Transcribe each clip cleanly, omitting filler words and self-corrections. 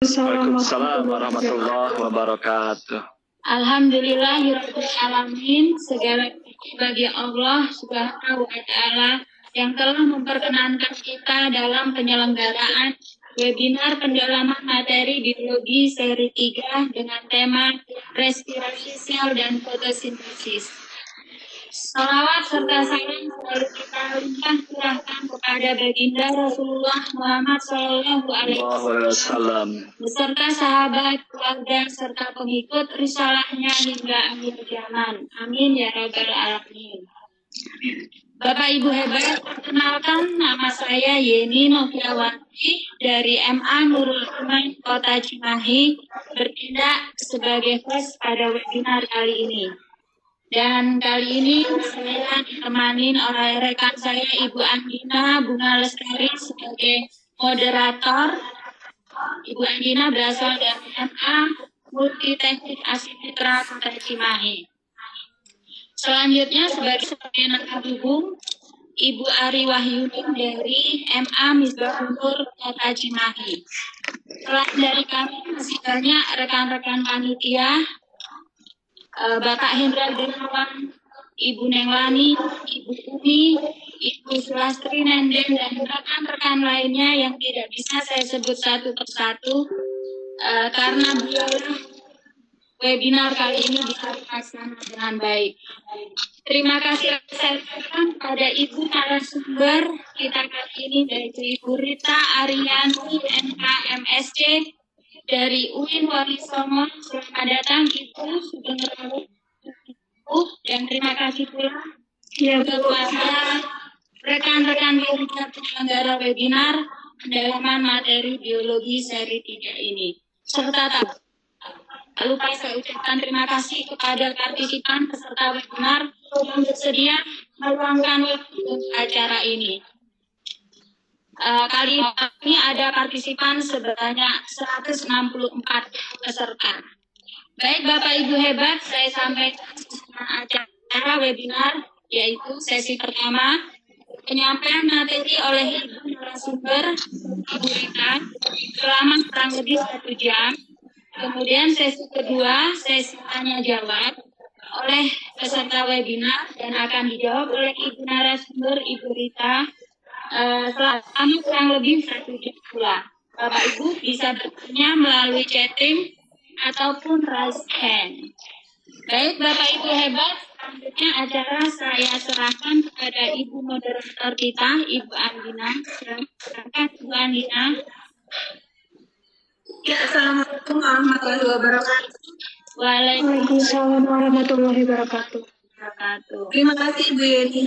Waalaikumsalam warahmatullahi wabarakatuh. Alhamdulillahirabbil alamin, segala puji bagi Allah Subhanahu wa taala yang telah memperkenankan kita dalam penyelenggaraan webinar pendalaman materi biologi seri 3 dengan tema respirasi sel dan fotosintesis. Salawat serta salam selalu kita limpahkan kepada baginda Rasulullah Muhammad Sallallahu Alaihi Wasallam beserta sahabat, keluarga serta pengikut risalahnya hingga akhir zaman. Amin ya rabbal alamin. Bapak Ibu hebat, perkenalkan nama saya Yeni Noviawati dari MA Nurul Iman Kota Cimahi bertindak sebagai host pada webinar kali ini. Dan kali ini saya ditemani oleh rekan saya Ibu Andina Bunga Lestari sebagai moderator. Ibu Andina berasal dari MA Multiteknik Asipitra Kota Cimahi. Selanjutnya sebagai penghubung Ibu Ari Wahyuni dari MA Misbahun Nur Kota Cimahi. Selain dari kami masih banyak rekan-rekan panitia, Bapak Hendra Gunawan, Ibu Nenglani, Ibu Umi, Ibu Sulastri Nenden, dan rekan-rekan lainnya yang tidak bisa saya sebut satu persatu karena webinar kali ini bisa dilaksanakan dengan baik. Terima kasih saya ucapkan pada Ibu narasumber kita kali ini, yaitu Ibu Rita Aryani, MKMSC, dari UIN Warisono. Selamat datang Ibu Sugeng Rawu, dan terima kasih pula kepada rekan-rekan penyelenggara webinar pendalaman materi biologi seri 3 ini. Serta tak lupa saya ucapkan terima kasih kepada partisipan peserta webinar yang bersedia meluangkan waktu untuk acara ini. Kali ini ada partisipan sebanyak 164 peserta. Baik Bapak Ibu hebat, saya sampaikan acara webinar, yaitu sesi pertama penyampaian materi oleh Ibu narasumber Ibu Rita selama kurang lebih 1 jam. Kemudian sesi kedua, sesi tanya jawab oleh peserta webinar dan akan dijawab oleh Ibu narasumber Ibu Rita selama kurang lebih 1 jam pula. Bapak Ibu bisa bertanya melalui chatting ataupun raise hand. Baik Bapak Ibu hebat, selanjutnya acara saya serahkan kepada Ibu moderator kita, Ibu Andina. Silakan Ibu Andina. Ya, Assalamualaikum warahmatullahi wabarakatuh. Waalaikumsalam warahmatullahi wabarakatuh. Terima kasih Bu Yeni.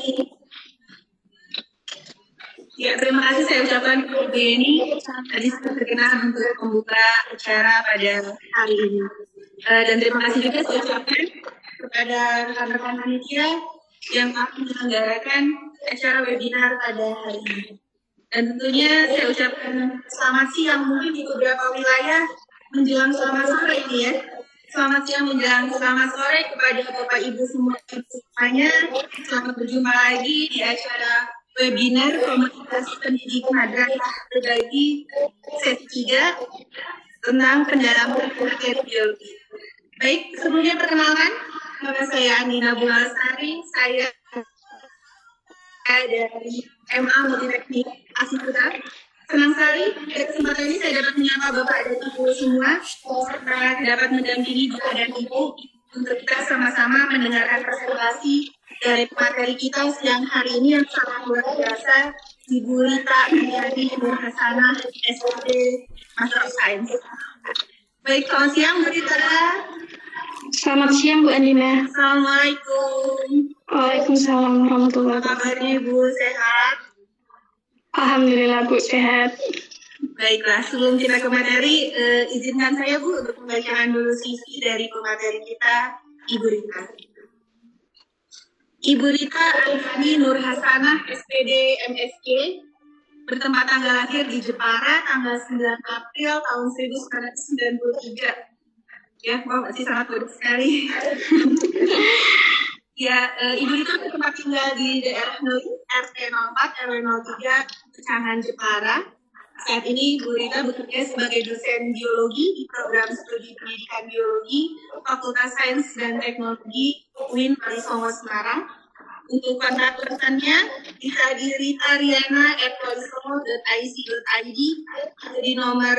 Ya, terima kasih saya ucapkan kepada Bu Yeni tadi sudah berkenan untuk membuka acara pada hari ini. Dan terima kasih juga saya ucapkan kepada rekan-rekan panitia yang akan menyelenggarakan acara webinar pada hari ini. Dan tentunya saya ucapkan selamat siang, mungkin di beberapa wilayah menjelang selamat sore ini ya. Selamat siang menjelang selamat sore kepada Bapak Ibu semuanya. Selamat berjumpa lagi di acara webinar Komunitas Pendidik Madrasah Berbagi sesi 3 tentang pendalaman materi biologi. Baik, sebelumnya perkenalkan, nama saya Andina Bunga Lestari, saya dari MA Multiteknik Asipitra. Senang sekali pada kesempatan ini saya dapat menyapa Bapak dan Ibu semua serta dapat mendampingi Bapak dan Ibu untuk kita sama-sama mendengarkan presentasi dari materi kita siang hari ini yang sangat luar biasa, Ibu Rita Aryani Nur Hasanah SPD Master of Science. Baik, selamat siang Bu Rita. Selamat siang Bu Andina. Assalamualaikum. Waalaikumsalam warahmatullahi wabarakatuh. Kabarnya Ibu sehat? Alhamdulillah Bu sehat. Baiklah, sebelum kita ke materi, izinkan saya Bu untuk membacakan dulu CV dari pemateri kita, Ibu Rita. Ibu Rita Aryani Nur Hasanah SPD MSc, bertempat tanggal lahir di Jepara tanggal 9 April tahun 1993. Ya, wow, masih sangat muda sekali. Ya, Ibu Rita bertempat tinggal di daerah RT 04 RW 03 Pecangan Jepara. Saat ini Bu Rita bekerja sebagai dosen biologi di program studi pendidikan biologi Fakultas Sains dan Teknologi UIN Walisongo Semarang. Untuk kontak personnya bisa di ritariana@walisongo.ic.id di nomor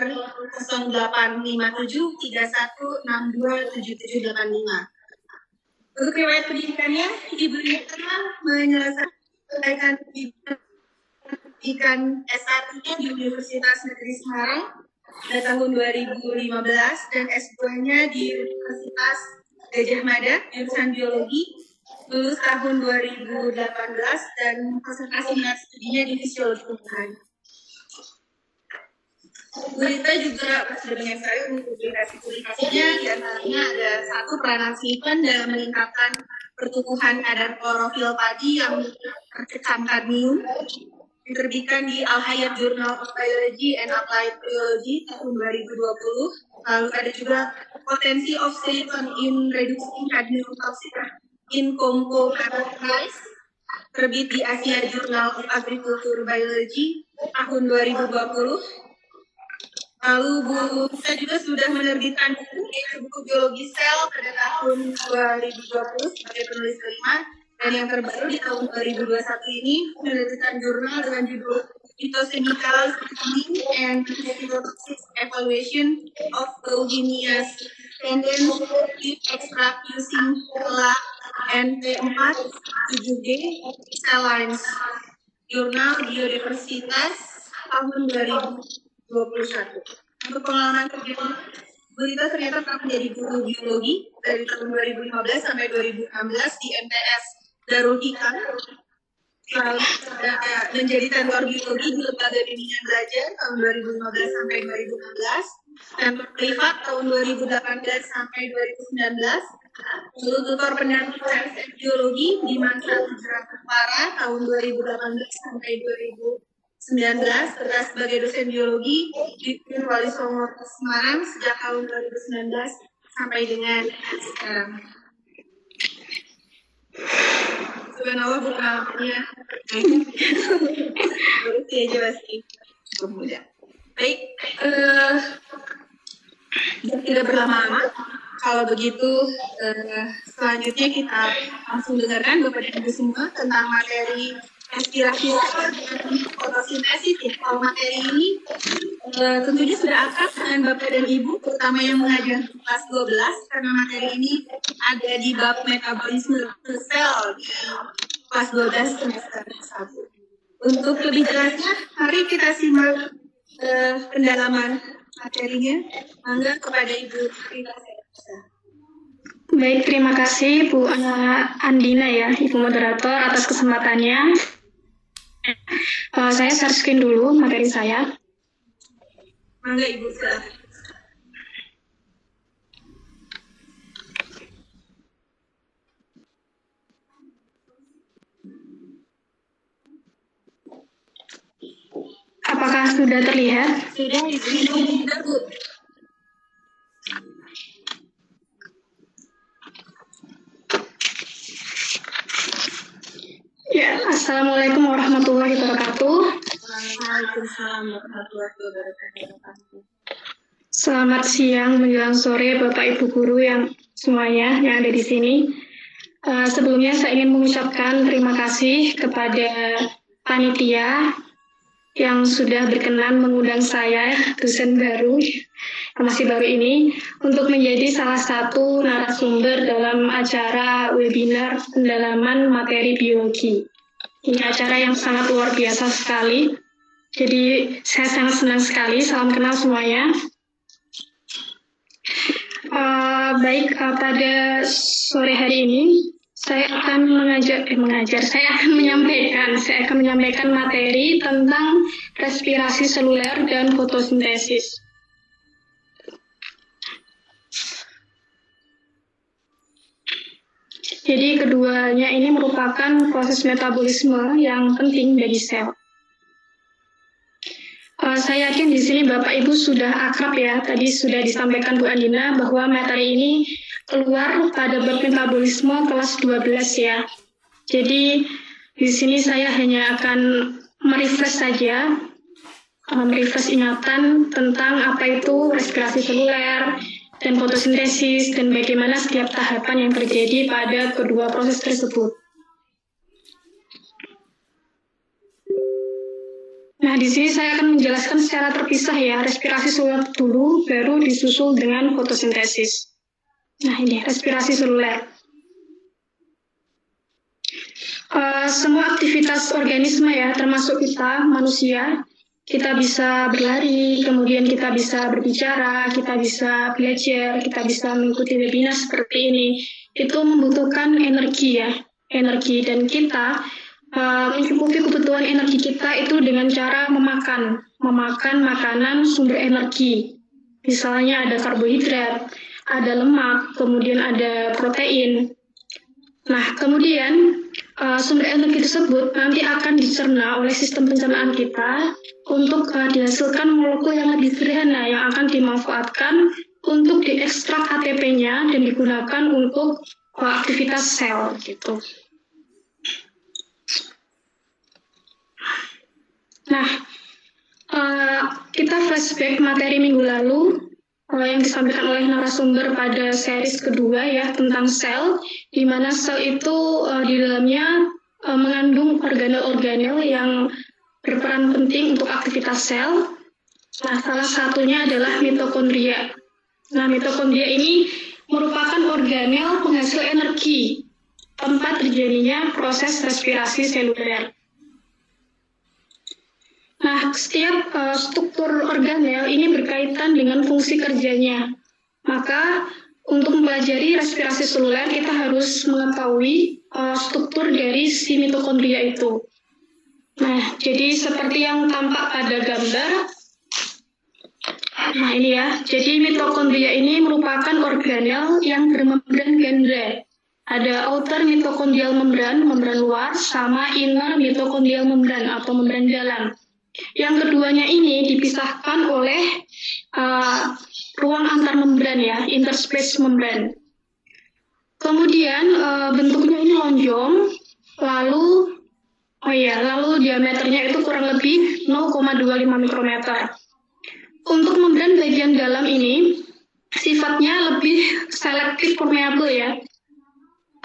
085731627785. Untuk riwayat pendidikannya, Ibu Rita menyelesaikan pendidikan S1-nya di Universitas Negeri Semarang pada tahun 2015 dan S2-nya di Universitas Gajah Mada, jurusan biologi, lulus tahun 2018 dan konsentrasi minat studinya di fisiologi tumbuhan. Bu Rita juga sudah banyak sekali untuk publikasinya, di antaranya ada 1 peranan silikon dalam meningkatkan pertumbuhan kadar klorofil padi yang terkecam kadmium, diterbitkan di Al-Hayat Journal of Biology and Applied Biology tahun 2020. Lalu ada juga potensi of silicon in reducing cadmium toxic in Compo Paradise, terbit di Asia Journal of Agriculture Biology tahun 2020. Lalu Bu Rita juga sudah menerbitkan buku biologi sel pada tahun 2020 sebagai penulis kelima, dan yang terbaru di tahun 2021 ini menerbitkan jurnal dengan judul Phytochemical Screening and Cytotoxic Evaluation of Eugenia's Tendence Extract Using Lab NP4-7G Cell Lines, Jurnal Biodiversitas tahun 2021. Untuk pengalaman kerja Bu Rita ternyata pernah menjadi guru biologi dari tahun 2015 sampai 2016 di MTS Darul Hikam, menjadi tenor biologi di Lembaga Bimbingan Belajar tahun 2015 sampai 2016, tenor privat tahun 2018 sampai 2019, lalu tutor pendamping sains biologi di Mantra Gujarat Utara tahun 2018 sampai 2019, serta sebagai dosen biologi di UIN Walisongo Semarang sejak tahun 2019 sampai dengan sekarang. Subhanallah pengalamannya berusia aja pasti cukup muda. Baik, tidak berlama-lama. Kalau begitu, selanjutnya kita langsung dengarkan Bapak dan Ibu semua tentang materi respirasi dan fotosintesis. Kalau materi ini tentunya sudah akrab dengan Bapak dan Ibu, terutama yang mengajar kelas 12, karena materi ini ada di bab metabolisme sel di kelas 12 semester 1. Untuk lebih jelasnya, mari kita simak pendalaman materinya. Mangga kepada Ibu Rita. Baik, terima kasih Bu Andina ya, Ibu Moderator atas kesempatannya. Saya share screen dulu materi saya. Mangga Ibu, silakan. Apakah sudah terlihat? Sudah, Bu. Ya, Assalamualaikum warahmatullahi wabarakatuh. Waalaikumsalam warahmatullahi wabarakatuh. Selamat siang menjelang sore Bapak Ibu guru yang semuanya yang ada di sini. Sebelumnya saya ingin mengucapkan terima kasih kepada panitia yang sudah berkenan mengundang saya, dosen baru yang masih baru ini, untuk menjadi salah satu narasumber dalam acara webinar pendalaman materi biologi. Ini acara yang sangat luar biasa sekali. Jadi saya sangat senang sekali. Salam kenal semuanya. Pada sore hari ini saya akan saya akan menyampaikan materi tentang respirasi seluler dan fotosintesis. Jadi keduanya ini merupakan proses metabolisme yang penting bagi sel. Saya yakin di sini Bapak Ibu sudah akrab ya, tadi sudah disampaikan Bu Andina bahwa materi ini keluar pada bab metabolisme kelas 12 ya. Jadi di sini saya hanya akan merefresh saja merefresh ingatan tentang apa itu respirasi seluler dan fotosintesis dan bagaimana setiap tahapan yang terjadi pada kedua proses tersebut. Nah, di sini saya akan menjelaskan secara terpisah ya, respirasi seluler dulu, baru disusul dengan fotosintesis. Nah, ini respirasi seluler. Semua aktivitas organisme ya, termasuk kita, manusia, kita bisa berlari, kemudian kita bisa berbicara, kita bisa belajar, kita bisa mengikuti webinar seperti ini. Itu membutuhkan energi ya, energi, dan kita mencukupi kebutuhan energi kita itu dengan cara memakan makanan sumber energi. Misalnya ada karbohidrat, ada lemak, kemudian ada protein. Nah, kemudian sumber energi tersebut nanti akan dicerna oleh sistem pencernaan kita untuk dihasilkan molekul yang lebih sederhana yang akan dimanfaatkan untuk diekstrak ATP-nya dan digunakan untuk aktivitas sel gitu. Nah, kita flashback materi minggu lalu yang disampaikan oleh narasumber pada series kedua ya tentang sel, di mana sel itu di dalamnya mengandung organel-organel yang berperan penting untuk aktivitas sel. Nah, salah satunya adalah mitokondria. Nah, mitokondria ini merupakan organel penghasil energi, tempat terjadinya proses respirasi seluler. Nah, setiap struktur organel ini berkaitan dengan fungsi kerjanya. Maka, untuk mempelajari respirasi seluler, kita harus mengetahui struktur dari si mitokondria itu. Nah, jadi seperti yang tampak pada gambar. Nah, ini ya. Jadi mitokondria ini merupakan organel yang bermembran ganda. Ada outer mitokondrial membran luar, sama inner mitokondrial membran atau membran dalam. Yang keduanya ini dipisahkan oleh ruang antar membran ya, interspace membran. Kemudian bentuknya ini lonjong, lalu diameternya itu kurang lebih 0,25 mikrometer. Untuk membran bagian dalam ini sifatnya lebih selektif permeable ya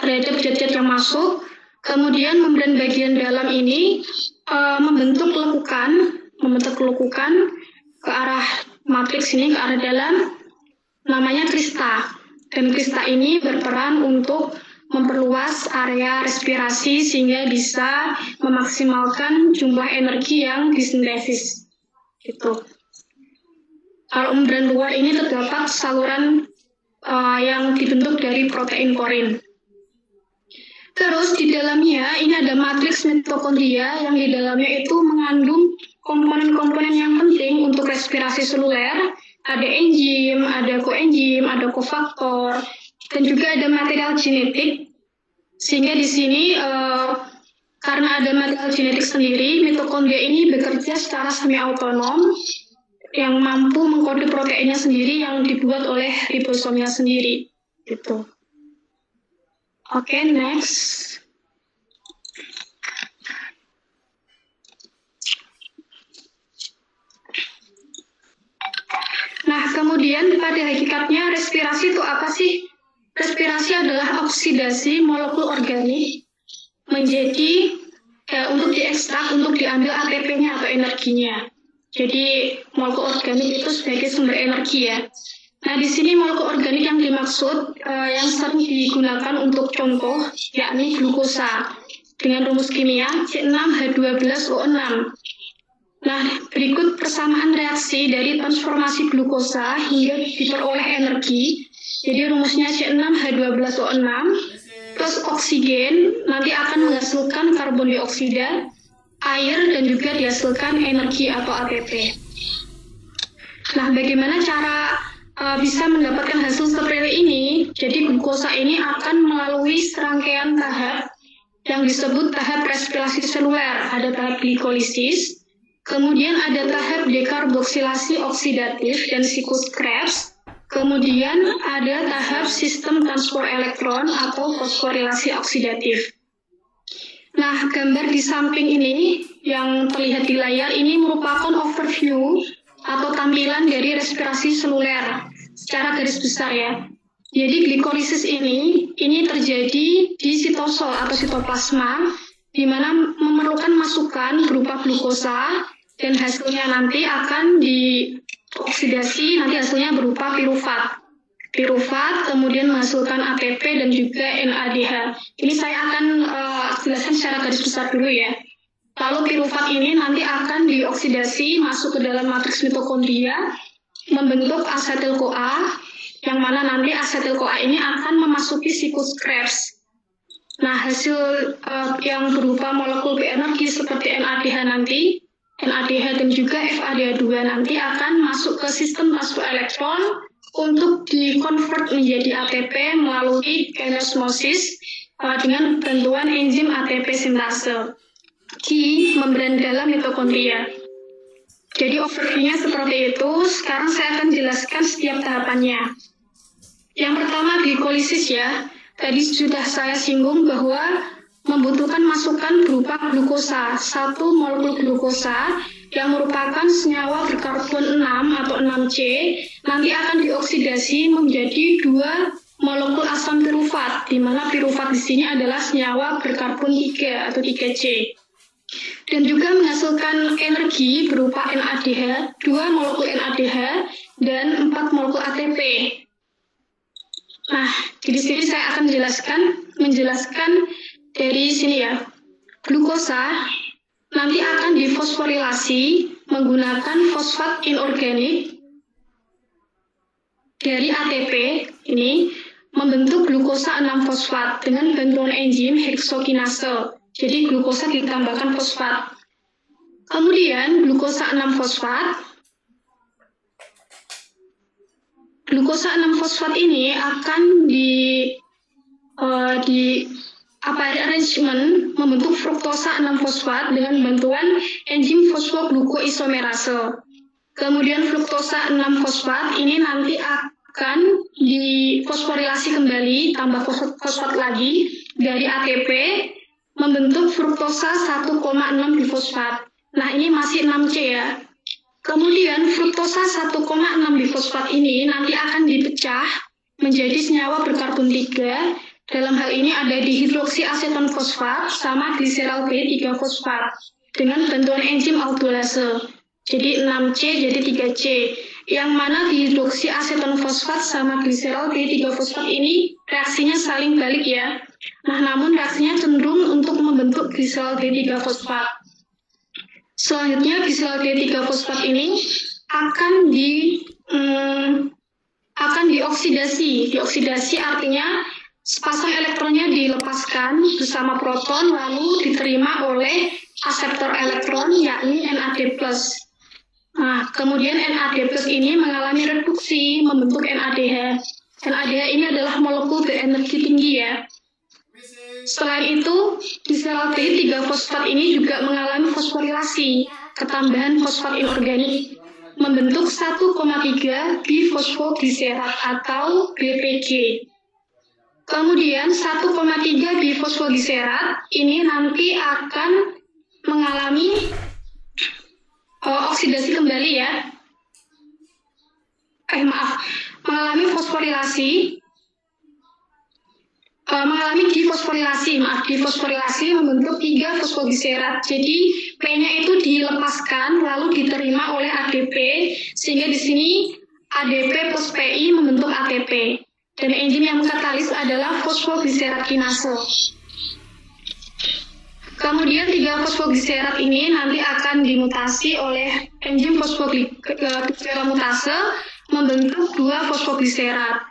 terhadap zat-zat yang masuk. Kemudian membran bagian dalam ini membentuk lekukan ke arah matriks ini, ke arah dalam, namanya krista. Dan krista ini berperan untuk memperluas area respirasi sehingga bisa memaksimalkan jumlah energi yang disintesis. Gitu. Kalau membran luar ini terdapat saluran yang dibentuk dari protein korin. Terus di dalamnya ini ada matriks mitokondria yang di dalamnya itu mengandung komponen-komponen yang penting untuk respirasi seluler. Ada enzim, ada koenzim, ada kofaktor, dan juga ada material genetik. Sehingga di sini karena ada material genetik sendiri, mitokondria ini bekerja secara semi autonom yang mampu mengkode proteinnya sendiri yang dibuat oleh ribosomnya sendiri. Gitu. Oke, next. Nah, kemudian pada hakikatnya respirasi itu apa sih? Respirasi adalah oksidasi molekul organik menjadi untuk diekstrak, untuk diambil ATP-nya atau energinya. Jadi molekul organik itu sebagai sumber energi ya. Nah, di sini molekul organik yang dimaksud yang sering digunakan untuk contoh yakni glukosa dengan rumus kimia C6H12O6. Nah, berikut persamaan reaksi dari transformasi glukosa hingga diperoleh energi. Jadi rumusnya C6H12O6 plus oksigen nanti akan menghasilkan karbon dioksida, air, dan juga dihasilkan energi atau ATP. Nah, bagaimana cara bisa mendapatkan hasil seperti ini? Jadi glukosa ini akan melalui serangkaian tahap yang disebut tahap respirasi seluler. Ada tahap glikolisis, kemudian ada tahap dekarboksilasi oksidatif dan siklus Krebs, kemudian ada tahap sistem transport elektron atau fosforilasi oksidatif. Nah, gambar di samping ini yang terlihat di layar ini merupakan overview atau tampilan dari respirasi seluler secara garis besar ya. Jadi glikolisis ini terjadi di sitosol atau sitoplasma, di mana memerlukan masukan berupa glukosa dan hasilnya nanti akan dioksidasi, nanti hasilnya berupa pirufat. Pirufat kemudian menghasilkan ATP dan juga NADH. Ini saya akan jelaskan secara garis besar dulu ya. Lalu pirufat ini nanti akan dioksidasi masuk ke dalam matriks mitokondria, membentuk asetil-CoA, yang mana nanti asetil-CoA ini akan memasuki siklus Krebs. Nah, hasil yang berupa molekul berenergi seperti NADH nanti, NADH dan juga FADH2 nanti akan masuk ke sistem transfer elektron untuk dikonvert menjadi ATP melalui kinesmosis dengan bantuan enzim ATP sintase di membran dalam mitokondria. Jadi overview-nya seperti itu. Sekarang saya akan jelaskan setiap tahapannya. Yang pertama glikolisis ya. Tadi sudah saya singgung bahwa membutuhkan masukan berupa glukosa, 1 molekul glukosa yang merupakan senyawa berkarbon 6 atau 6C nanti akan dioksidasi menjadi 2 molekul asam pirufat, di mana pirufat di sini adalah senyawa berkarbon 3 atau 3C. Dan juga menghasilkan energi berupa NADH, 2 molekul NADH dan 4 molekul ATP. Nah, di sini saya akan menjelaskan dari sini ya. Glukosa nanti akan difosforilasi menggunakan fosfat inorganik dari ATP ini membentuk glukosa 6-fosfat dengan bantuan enzim heksokinase. Jadi glukosa ditambahkan fosfat. Kemudian glukosa 6-fosfat. Glukosa 6-fosfat ini akan arrangement membentuk fruktosa 6-fosfat dengan bantuan enzim fosfoglukoisomerase. Kemudian fruktosa 6-fosfat ini nanti akan difosforilasi kembali, tambah fosfat lagi dari ATP, membentuk fruktosa 1,6 bifosfat. Nah, ini masih 6C ya. Kemudian fruktosa 1,6 bifosfat ini nanti akan dipecah menjadi senyawa berkarbon 3. Dalam hal ini ada dihidroksiaseton fosfat sama gliserol B3-fosfat dengan bantuan enzim aldolase. Jadi 6C jadi 3C. Yang mana dihidroksiaseton fosfat sama gliserol B3-fosfat ini reaksinya saling balik ya. Nah, namun reaksinya cenderung untuk membentuk gliserol B3-fosfat. Selanjutnya gliserol B3-fosfat ini akan dioksidasi. Dioksidasi artinya sepasang elektronnya dilepaskan bersama proton lalu diterima oleh aseptor elektron yakni NAD+. Nah, kemudian NAD+ ini mengalami reduksi membentuk NADH. NADH ini adalah molekul berenergi tinggi ya. Selain itu, gliserol B3-fosfat ini juga mengalami fosforilasi, ketambahan fosfat inorganik, membentuk 1,3 bifosfogliserat atau BPG. Kemudian 1,3 bifosfogliserat ini nanti akan mengalami oksidasi kembali ya. Mengalami fosforilasi. Difosforilasi membentuk 3 fosfogliserat. Jadi P-nya itu dilepaskan lalu diterima oleh ADP sehingga di sini ADP plus PI membentuk ATP. Dan enzim yang katalis adalah fosfogliserat kinase. Kemudian 3 fosfogliserat ini nanti akan dimutasi oleh enzim fosfogliseratmutase membentuk 2 fosfogliserat.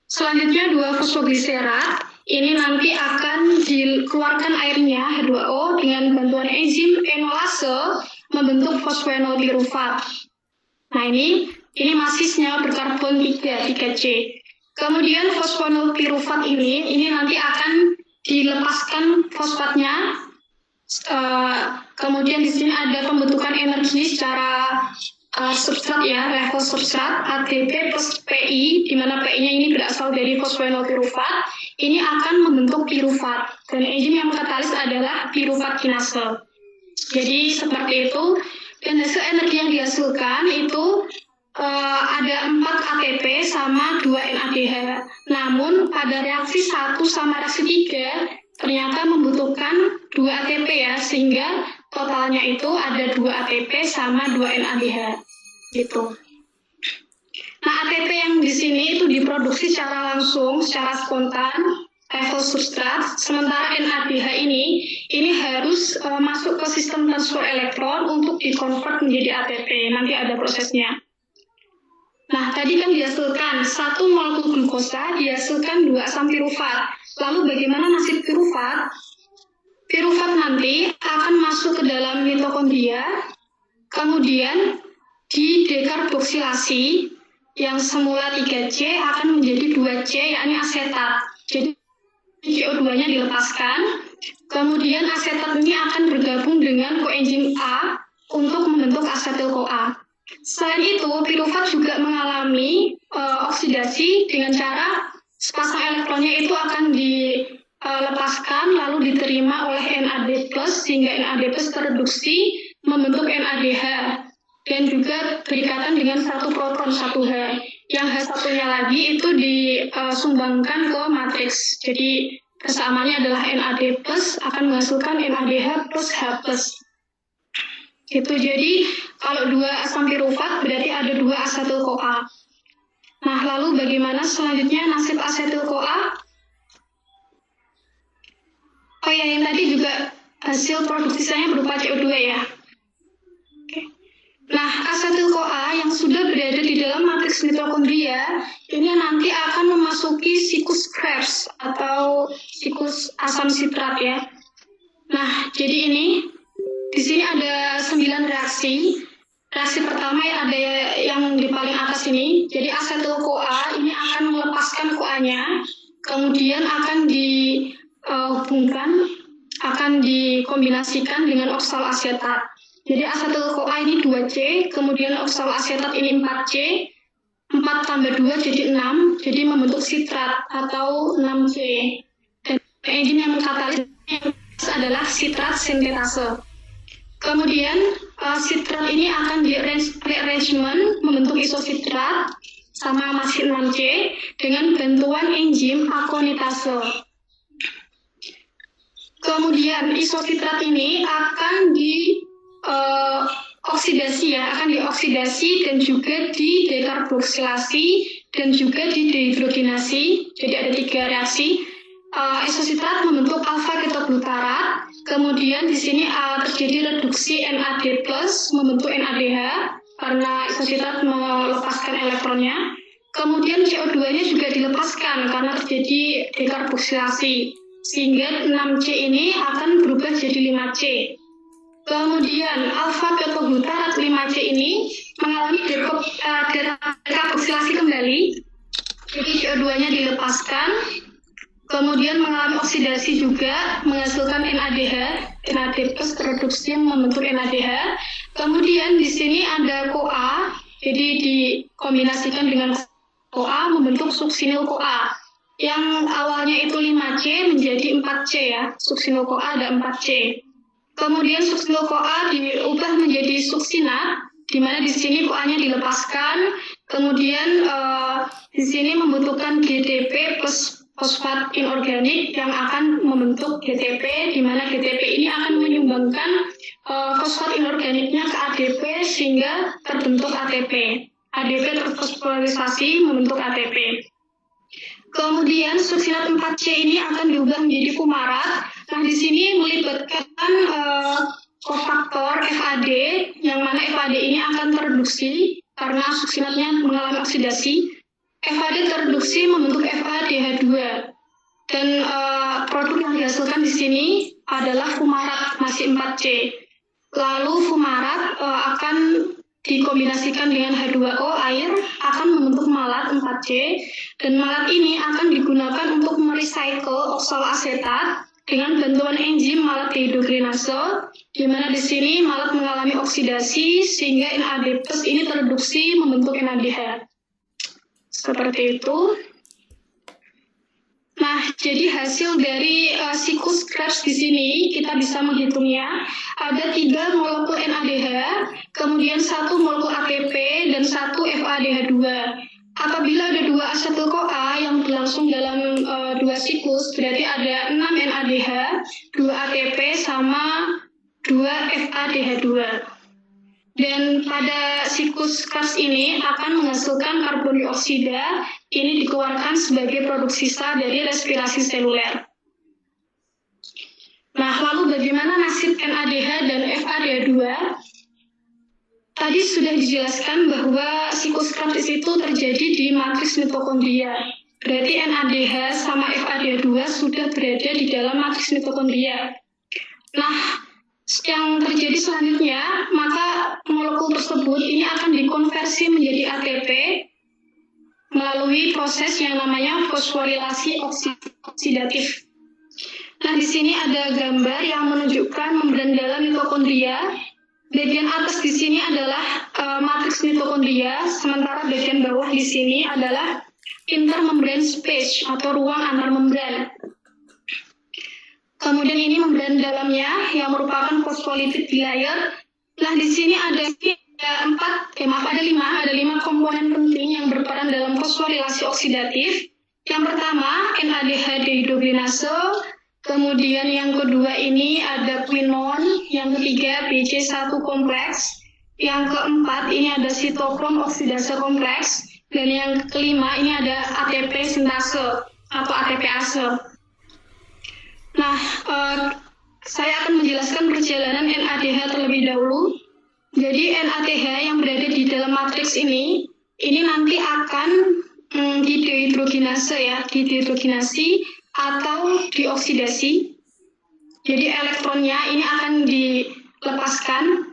Selanjutnya 2 fosfogliserat ini nanti akan dikeluarkan airnya H2O dengan bantuan enzim enolase membentuk fosfoenol pirufat. Nah, ini masih senyawa berkarbon 3C. Kemudian fosfoenol pirufat ini nanti akan dilepaskan fosfatnya. Kemudian di sini ada pembentukan energi secara substrat ya, level substrat ADP plus PI, di mana PI-nya ini berasal dari fosfoenolpirufat, ini akan membentuk pirufat. Dan enzim yang katalis adalah pirufat kinase. Jadi seperti itu. Dan hasil energi yang dihasilkan itu ada 4 ATP sama 2 NADH. Namun pada reaksi 1 sama reaksi 3 ternyata membutuhkan 2 ATP ya, sehingga totalnya itu ada 2 ATP sama 2 NADH. Gitu. Nah, ATP yang di sini itu diproduksi secara langsung, secara spontan, level substrat, sementara NADH ini harus masuk ke sistem transfer elektron untuk dikonvert menjadi ATP. Nanti ada prosesnya. Nah, tadi kan dihasilkan 1 molekul glukosa dihasilkan 2 asam pirufat. Lalu bagaimana nasib pirufat? Pirufat nanti akan masuk ke dalam mitokondria, kemudian didekarboksilasi, yang semula 3C akan menjadi 2C, yakni asetat. Jadi CO2-nya dilepaskan, kemudian asetat ini akan bergabung dengan koenzim A untuk membentuk asetil-CoA. Selain itu, pirufat juga mengalami oksidasi dengan cara sepasang elektronnya itu akan dilepaskan lalu diterima oleh NAD+, sehingga NAD+ tereduksi membentuk NADH. Dan juga berikatan dengan 1 proton 1H. Yang H1-nya lagi itu disumbangkan ke matriks. Jadi kesamaannya adalah NAD+ akan menghasilkan NADH plus H+. Gitu. Jadi kalau 2 asam pirufat berarti ada 2 asetil-CoA. Nah, lalu bagaimana selanjutnya nasib asetil-CoA? Oh ya, yang tadi juga hasil produksinya berupa CO2 ya. Nah, asetil-CoA yang sudah berada di dalam matriks mitokondria ini nanti akan memasuki siklus Krebs atau siklus asam sitrat ya. Nah, jadi di sini ada 9 reaksi. Reaksi pertama ada yang di paling atas ini. Jadi asetil-CoA ini akan melepaskan CoA-nya, kemudian akan dihubungkan, akan dikombinasikan dengan oksalasetat. Jadi asetil-CoA ini 2C, kemudian oksalasetat ini 4C, 4 tambah 2 jadi 6, jadi membentuk sitrat atau 6C. Dan enzim yang mengkatalis adalah sitrat sintetase. Kemudian sitrat ini akan di-rearrangement membentuk isositrat sama masih 6C dengan bantuan enzim akonitase. Kemudian isositrat ini akan oksidasi ya, akan dioksidasi dan juga didekarboksilasi dan juga didehidrogenasi. Jadi ada 3 reaksi. Isositrat membentuk alfa ketoglutarat. Kemudian di sini terjadi reduksi NAD+ membentuk NADH karena isositrat melepaskan elektronnya. Kemudian CO2-nya juga dilepaskan karena terjadi dekarboksilasi. Sehingga 6C ini akan berubah jadi 5C. Kemudian alfa ketoglutarat 5C ini mengalami dekarboksilasi kembali. Jadi CO2-nya dilepaskan. Kemudian mengalami oksidasi juga, menghasilkan NADH, NAD+ tereduksi membentuk NADH. Kemudian di sini ada CoA, jadi dikombinasikan dengan CoA membentuk suksinil-CoA. Yang awalnya itu 5C menjadi 4C ya, suksinil-CoA ada 4C. Kemudian suksinil-CoA diubah menjadi suksinat, di mana di sini CoA-nya dilepaskan. Kemudian di sini membutuhkan GTP plus fosfat inorganik yang akan membentuk GTP, di mana GTP ini akan menyumbangkan fosfat inorganiknya ke ADP sehingga terbentuk ATP. ADP terfosforisasi membentuk ATP. Kemudian suksinat 4C ini akan diubah menjadi fumarat. Nah, di sini melibatkan kofaktor FAD, yang mana FAD ini akan tereduksi karena suksinatnya mengalami oksidasi. FAD tereduksi membentuk FADH2. Dan produk yang dihasilkan di sini adalah fumarat, masih 4C. Lalu fumarat akan dikombinasikan dengan H2O, air, akan membentuk malat 4C. Dan malat ini akan digunakan untuk merecycle oksalasetat dengan bantuan enzim malat dehidrogenase, di mana di sini malat mengalami oksidasi sehingga NAD+ ini tereduksi membentuk NADH. Seperti itu. Nah, jadi hasil dari siklus Krebs di sini kita bisa menghitungnya. Ada 3 molekul NADH, kemudian 1 molekul ATP, dan 1 FADH2. Apabila ada 2 asetil-CoA yang berlangsung dalam 2 siklus, berarti ada 6 NADH, 2 ATP, sama 2 FADH2. Dan pada siklus Krebs ini akan menghasilkan karbon dioksida, ini dikeluarkan sebagai produk sisa dari respirasi seluler. Nah, lalu bagaimana nasib NADH dan FADH2? Tadi sudah dijelaskan bahwa siklus Krebs itu terjadi di matriks mitokondria. Berarti NADH sama FADH2 sudah berada di dalam matriks mitokondria. Nah, yang terjadi selanjutnya, maka molekul tersebut ini akan dikonversi menjadi ATP melalui proses yang namanya fosforilasi oksidatif. Nah, di sini ada gambar yang menunjukkan membran dalam mitokondria. Bagian atas di sini adalah matriks mitokondria, sementara bagian bawah di sini adalah intermembran space atau ruang antar membran. Kemudian ini membran dalamnya yang merupakan fosfolipid bilayer. Nah, di sini ada 5 komponen penting yang berperan dalam fosforilasi oksidatif. Yang pertama, NADH dehidrogenase. Kemudian yang kedua ini ada quinon. Yang ketiga, BC1 kompleks. Yang keempat ini ada sitokrom oksidase kompleks. Dan yang kelima ini ada ATP sintase atau ATPase. Nah, saya akan menjelaskan perjalanan NADH terlebih dahulu. Jadi NADH yang berada di dalam matriks ini nanti akan didehidrogenasi atau dioksidasi. Jadi elektronnya ini akan dilepaskan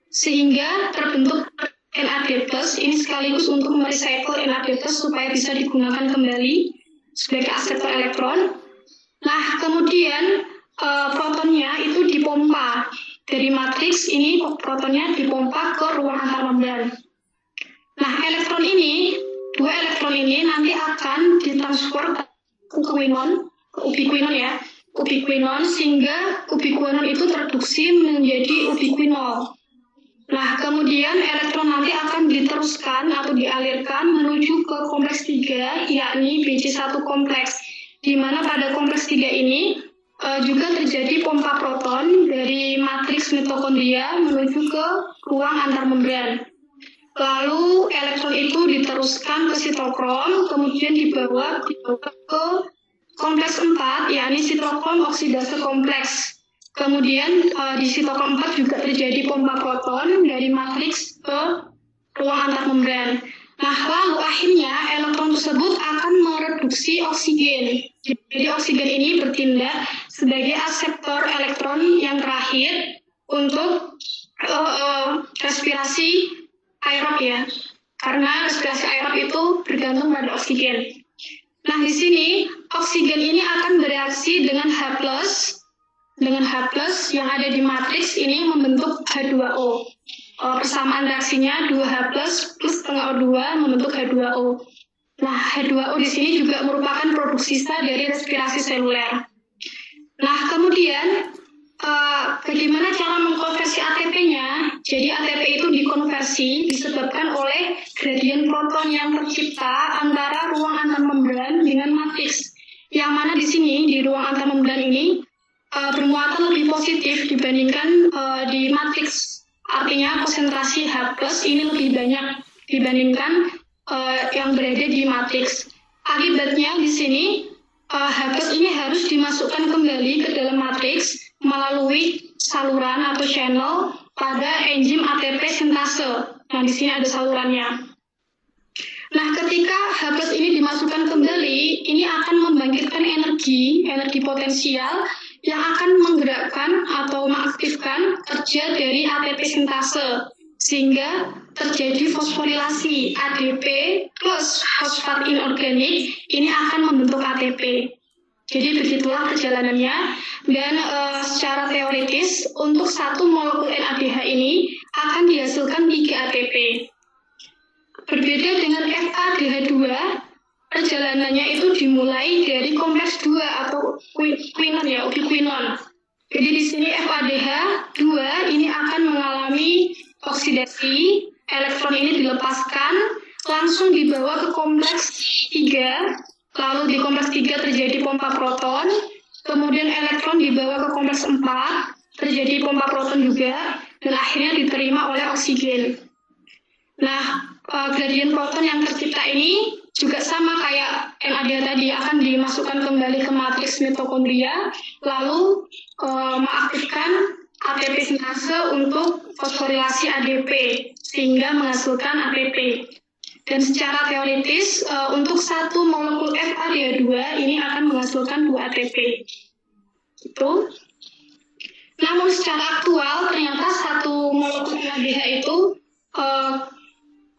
sehingga terbentuk NAD+. Ini sekaligus untuk merecycle NAD+ supaya bisa digunakan kembali sebagai asetil elektron. Nah, kemudian protonnya itu dipompa dari matriks ini, protonnya dipompa ke ruang antar membran. Nah, dua elektron ini nanti akan ditransfer ke ubiquinon sehingga ubiquinon itu terreduksi menjadi ubiquinol. Nah, kemudian elektron nanti akan diteruskan atau dialirkan menuju ke kompleks 3, yakni BC1 kompleks. Di mana pada kompleks 3 ini juga terjadi pompa proton dari matriks mitokondria menuju ke ruang antar membran. Lalu elektron itu diteruskan ke sitokrom, kemudian dibawa ke kompleks 4, yakni sitokrom oksidase kompleks. Kemudian di sitokrom 4 juga terjadi pompa proton dari matriks ke ruang antar membran. Nah, lalu akhirnya elektron tersebut akan mereduksi oksigen. Jadi oksigen ini bertindak sebagai aseptor elektron yang terakhir untuk respirasi aerob ya. Karena respirasi aerob itu bergantung pada oksigen. Nah, di sini oksigen ini akan bereaksi dengan H+, yang ada di matriks ini membentuk H2O. Persamaan reaksinya 2H+ plus setengah O2 membentuk H2O. Nah, H2O di sini juga merupakan produk sisa dari respirasi seluler. Nah, kemudian bagaimana cara mengkonversi ATP-nya? Jadi ATP itu dikonversi disebabkan oleh gradien proton yang tercipta antara ruang antar membran dengan matriks. Yang mana di sini di ruang antar membran ini bermuatan lebih positif dibandingkan di matriks. Artinya konsentrasi H+ ini lebih banyak dibandingkan yang berada di matriks. Akibatnya di sini H+ ini harus dimasukkan kembali ke dalam matriks melalui saluran atau channel pada enzim ATP sintase. Nah, di sini ada salurannya. Nah, ketika H+ ini dimasukkan kembali, ini akan membangkitkan energi potensial yang akan menggerakkan atau mengaktifkan kerja dari ATP sintase, sehingga terjadi fosforilasi ADP plus fosfat inorganik, ini akan membentuk ATP. Jadi begitulah perjalanannya, dan secara teoritis untuk satu molekul NADH ini akan dihasilkan 3 ATP. Berbeda dengan FADH2, perjalanannya itu dimulai dari kompleks 2 atau quinon ya, ubiquinon. Jadi di sini FADH 2 ini akan mengalami oksidasi, elektron ini dilepaskan, langsung dibawa ke kompleks 3, lalu di kompleks 3 terjadi pompa proton, kemudian elektron dibawa ke kompleks 4, terjadi pompa proton juga, dan akhirnya diterima oleh oksigen. Nah, gradien proton yang tercipta ini juga sama kayak NADH tadi, akan dimasukkan kembali ke matriks mitokondria, lalu mengaktifkan ATP sintase untuk fosforilasi ADP, sehingga menghasilkan ATP. Dan secara teoritis, untuk satu molekul FADH2 ini akan menghasilkan 2 ATP. Gitu. Namun secara aktual, ternyata satu molekul NADH itu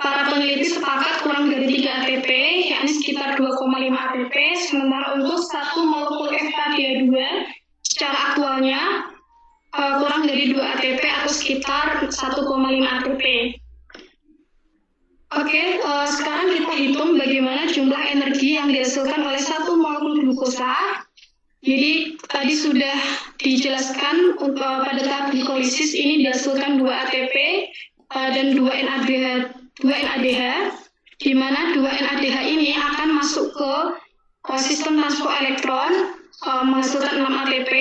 para peneliti sepakat kurang dari 3 ATP, yakni sekitar 2,5 ATP, sementara untuk satu molekul FADH2 secara aktualnya kurang dari 2 ATP atau sekitar 1,5 ATP. Oke, sekarang kita hitung bagaimana jumlah energi yang dihasilkan oleh satu molekul glukosa. Jadi tadi sudah dijelaskan pada tahap glikolisis ini dihasilkan 2 ATP dan 2 NADH, di mana 2 NADH ini akan masuk ke sistem transport elektron menghasilkan 6 ATP.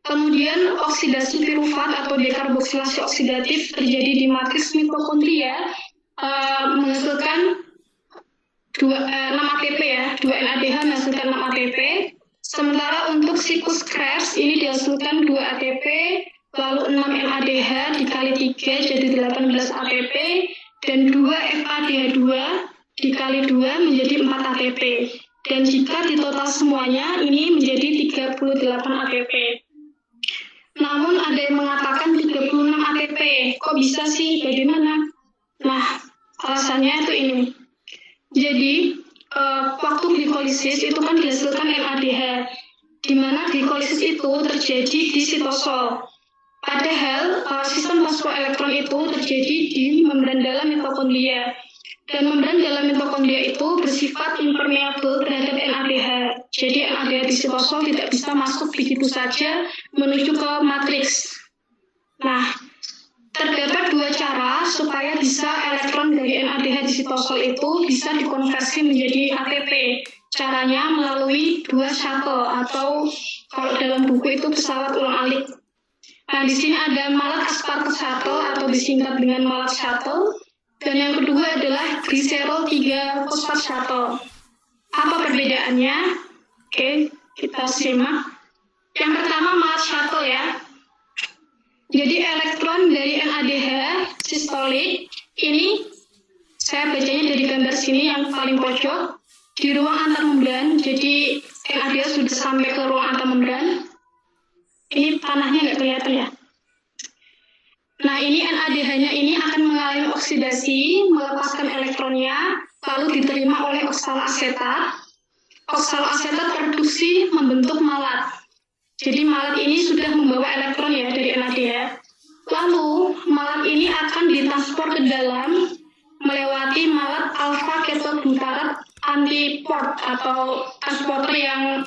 Kemudian oksidasi pirufat atau dekarboksilasi oksidatif terjadi di matriks mitokondria menghasilkan 6 ATP ya, 2 NADH menghasilkan 6 ATP. Sementara untuk siklus Krebs ini dihasilkan 2 ATP, lalu 6 NADH dikali 3 jadi 18 ATP, dan 2 FADH2 dikali 2 menjadi 4 ATP. Dan jika ditotal semuanya ini menjadi 38 ATP. Namun ada yang mengatakan 36 ATP. Kok bisa sih? Bagaimana? Nah, alasannya itu ini. Jadi, waktu glikolisis itu kan dihasilkan NADH, di mana glikolisis itu terjadi di sitosol. Padahal sistem transport elektron itu terjadi di membran dalam mitokondria. Dan membran dalam mitokondria itu bersifat impermeable terhadap NADH. Jadi NADH di sitosol tidak bisa masuk begitu saja menuju ke matriks. Nah, terdapat 2 cara supaya bisa elektron dari NADH di sitosol itu bisa dikonversi menjadi ATP. Caranya melalui 2 shuttle atau kalau dalam buku itu pesawat ulang-alik. Nah, di sini ada malat aspartate shuttle atau disingkat dengan malat shuttle. Dan yang kedua adalah glycerol 3-fosfat shuttle. Apa perbedaannya? Oke, kita simak. Yang pertama malat shuttle ya. Jadi elektron dari NADH sistolik ini saya bacanya dari gambar sini yang paling pojok di ruang antarmembran. Jadi NADH sudah sampai ke ruang antarmembran. Ini panahnya nggak kelihatan ya. Nah, ini NADH-nya ini akan mengalami oksidasi, melepaskan elektronnya, lalu diterima oleh oksaloasetat. Oksaloasetat produksi membentuk malat. Jadi malat ini sudah membawa elektron ya dari NADH. Lalu malat ini akan ditransport ke dalam melewati malat alfa ketobutarat antiport atau transporter yang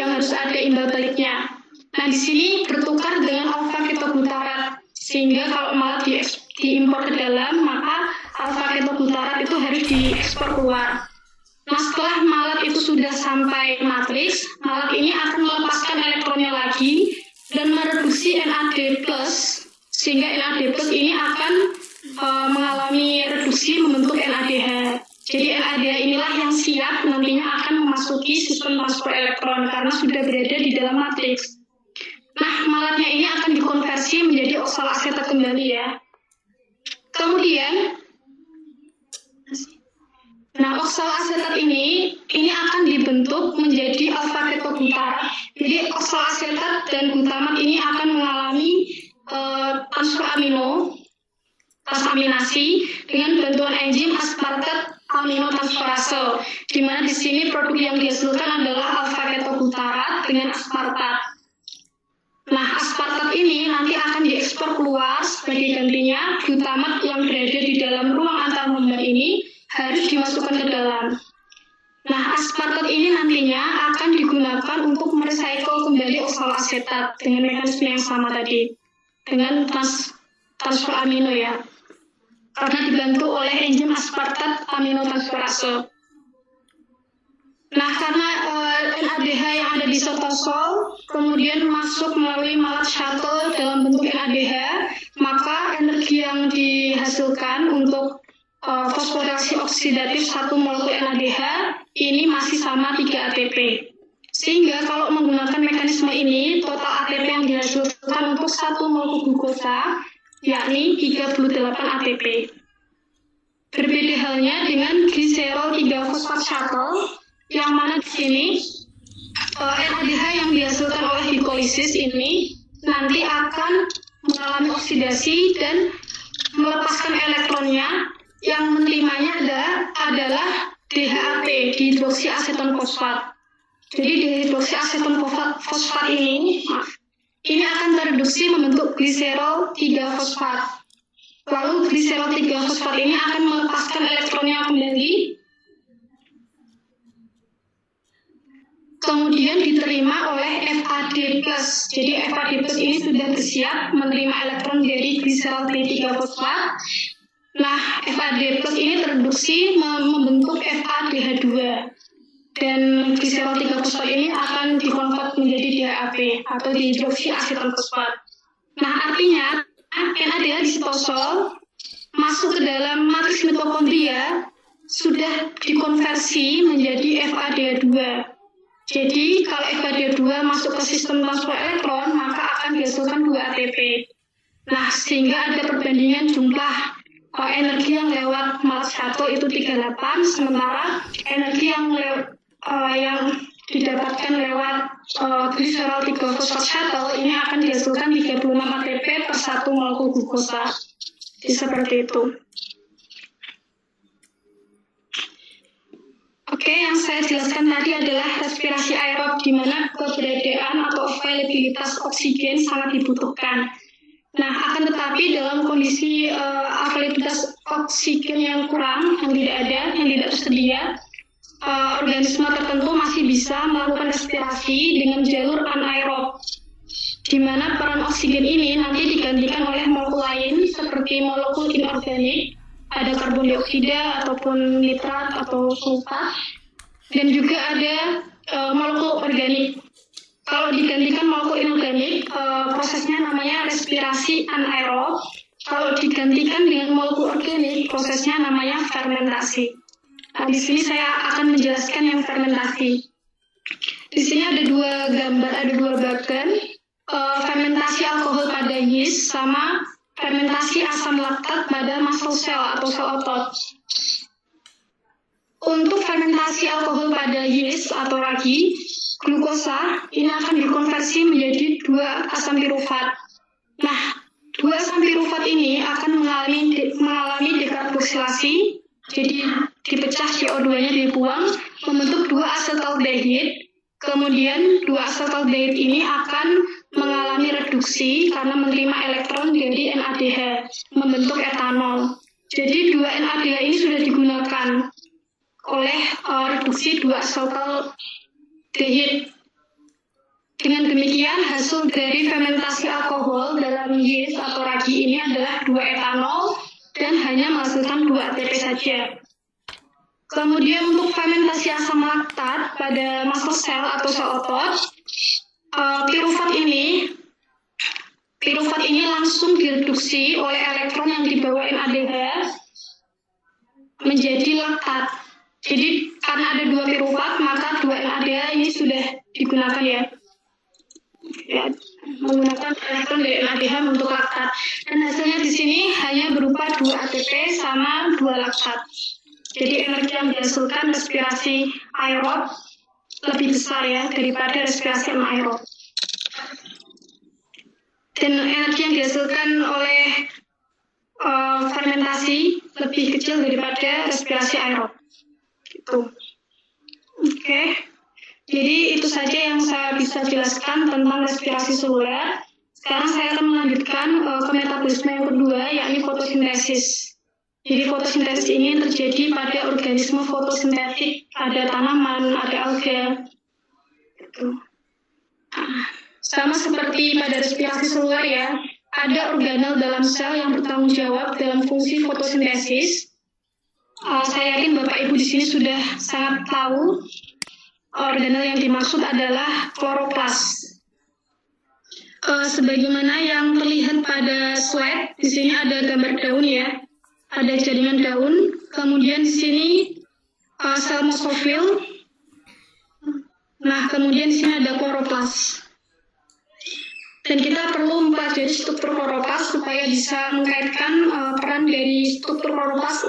harus ada imbal baliknya. Nah, di sini bertukar dengan alfa ketobutarat, sehingga kalau malat diimpor ke dalam, maka alfa ketobutarat itu harus diekspor keluar. Nah, setelah malat itu sudah sampai matriks, malat ini akan melepaskan elektronnya lagi dan mereduksi NAD+, sehingga NAD+ ini akan mengalami reduksi membentuk NADH. Jadi NADH inilah yang siap nantinya akan memasuki sistem transport elektron karena sudah berada di dalam matriks. Nah, malatnya ini akan dikonversi menjadi oksaloasetat kembali ya. Kemudian, oksaloasetat ini akan dibentuk menjadi alfa ketobutarat. Jadi oksaloasetat dan glutamat ini akan mengalami transaminasi dengan bantuan enzim aspartate aminotransferase, di mana di sini produk yang dihasilkan adalah alfa ketobutarat dengan aspartat. Nah, aspartat ini nanti akan diekspor keluar sebagai gantinya glutamat yang berada di dalam ruang antarmembran ini harus dimasukkan ke dalam. Nah, aspartat ini nantinya akan digunakan untuk merecycle kembali oksaloasetat dengan mekanisme yang sama tadi, dengan transfer amino ya, karena dibantu oleh enzim aspartat aminotransferase. Nah, karena NADH yang ada di cytosol kemudian masuk melalui malat shuttle dalam bentuk NADH, maka energi yang dihasilkan untuk fosforilasi oksidatif satu molekul NADH ini masih sama 3 ATP. Sehingga kalau menggunakan mekanisme ini, total ATP yang dihasilkan untuk satu molekul glukosa yakni 38 ATP. Berbeda halnya dengan gliserol 3-fosfat shuttle, yang mana di sini NADH yang dihasilkan oleh glikolisis ini nanti akan mengalami oksidasi dan melepaskan elektronnya. Yang menerimanya adalah DHAP, dihidroksiaseton fosfat. Jadi dihidroksiaseton fosfat ini akan tereduksi membentuk gliserol 3-fosfat. Lalu gliserol 3-fosfat ini akan melepaskan elektronnya kembali, kemudian diterima oleh FAD+. Jadi FAD+ ini sudah bersiap menerima elektron dari gliserol 3-fosfat. Nah, FAD+ ini tereduksi membentuk FADH2 dan gliserol 3-fosfat ini akan dikonvert menjadi DHAP atau dihidroksiaseton fosfat. Nah, artinya NADH di cytosol masuk ke dalam matriks mitokondria sudah dikonversi menjadi FADH2. Jadi, kalau FADH2 masuk ke sistem transfer elektron, maka akan dihasilkan 2 ATP. Nah, sehingga ada perbandingan jumlah energi yang lewat malat shuttle itu 38, sementara energi yang didapatkan lewat gliserol 3-fosfat shuttle ini akan dihasilkan 36 ATP per satu molekul glukosa. Jadi seperti itu. Oke, yang saya jelaskan tadi adalah respirasi aerob, di mana keberadaan atau availabilitas oksigen sangat dibutuhkan. Nah, akan tetapi dalam kondisi availabilitas oksigen yang kurang, yang tidak ada, yang tidak tersedia, organisme tertentu masih bisa melakukan respirasi dengan jalur anaerob, di mana peran oksigen ini nanti digantikan oleh molekul lain seperti molekul inorganik, ada karbon dioksida ataupun nitrat atau sulfat, dan juga ada molekul organik. Kalau digantikan molekul inorganik, prosesnya namanya respirasi anaerob. Kalau digantikan dengan molekul organik, prosesnya namanya fermentasi. Nah, di sini saya akan menjelaskan yang fermentasi. Di sini ada 2 gambar, ada 2 bagan, fermentasi alkohol pada yeast sama fermentasi asam laktat pada muscle cell atau sel otot. Untuk fermentasi alkohol pada yeast atau ragi, glukosa ini akan dikonversi menjadi 2 asam pirufat. Nah, 2 asam pirufat ini akan mengalami dekarboksilasi, jadi dipecah CO2-nya dibuang, membentuk 2 asetaldehid. Kemudian 2 asetaldehid ini akan mengalami reduksi karena menerima elektron dari NADH, membentuk etanol. Jadi 2 NADH ini sudah digunakan oleh reduksi 2 asetaldehid. Dengan demikian, hasil dari fermentasi alkohol dalam yeast atau ragi ini adalah 2 etanol dan hanya menghasilkan 2 ATP saja. Kemudian untuk fermentasi asam laktat pada muscle cell atau sel otot, pirufat ini langsung direduksi oleh elektron yang dibawa NADH menjadi laktat. Jadi karena ada 2 pirufat, maka 2 NADH ini sudah digunakan ya, menggunakan elektron dari NADH untuk laktat. Dan hasilnya di sini hanya berupa 2 ATP sama 2 laktat. Jadi energi yang dihasilkan respirasi aerob lebih besar ya daripada respirasi anaerob. Dan energi yang dihasilkan oleh fermentasi lebih kecil daripada respirasi aerob. Gitu. Oke. Jadi itu saja yang saya bisa jelaskan tentang respirasi seluler. Sekarang saya akan melanjutkan ke metabolisme yang kedua, yakni fotosintesis. Jadi fotosintesis ini terjadi pada organisme fotosintetik, ada tanaman, ada alga. Gitu. Sama seperti pada respirasi seluler ya, ada organel dalam sel yang bertanggung jawab dalam fungsi fotosintesis. Saya yakin Bapak Ibu di sini sudah sangat tahu organel yang dimaksud adalah kloroplas. Sebagaimana yang terlihat pada slide, di sini ada gambar daun ya, ada jaringan daun. Kemudian di sini sel mosofil. Nah, kemudian di sini ada kloroplas. Dan kita perlu mempelajari struktur kloroplas supaya bisa mengkaitkan peran dari struktur kloroplas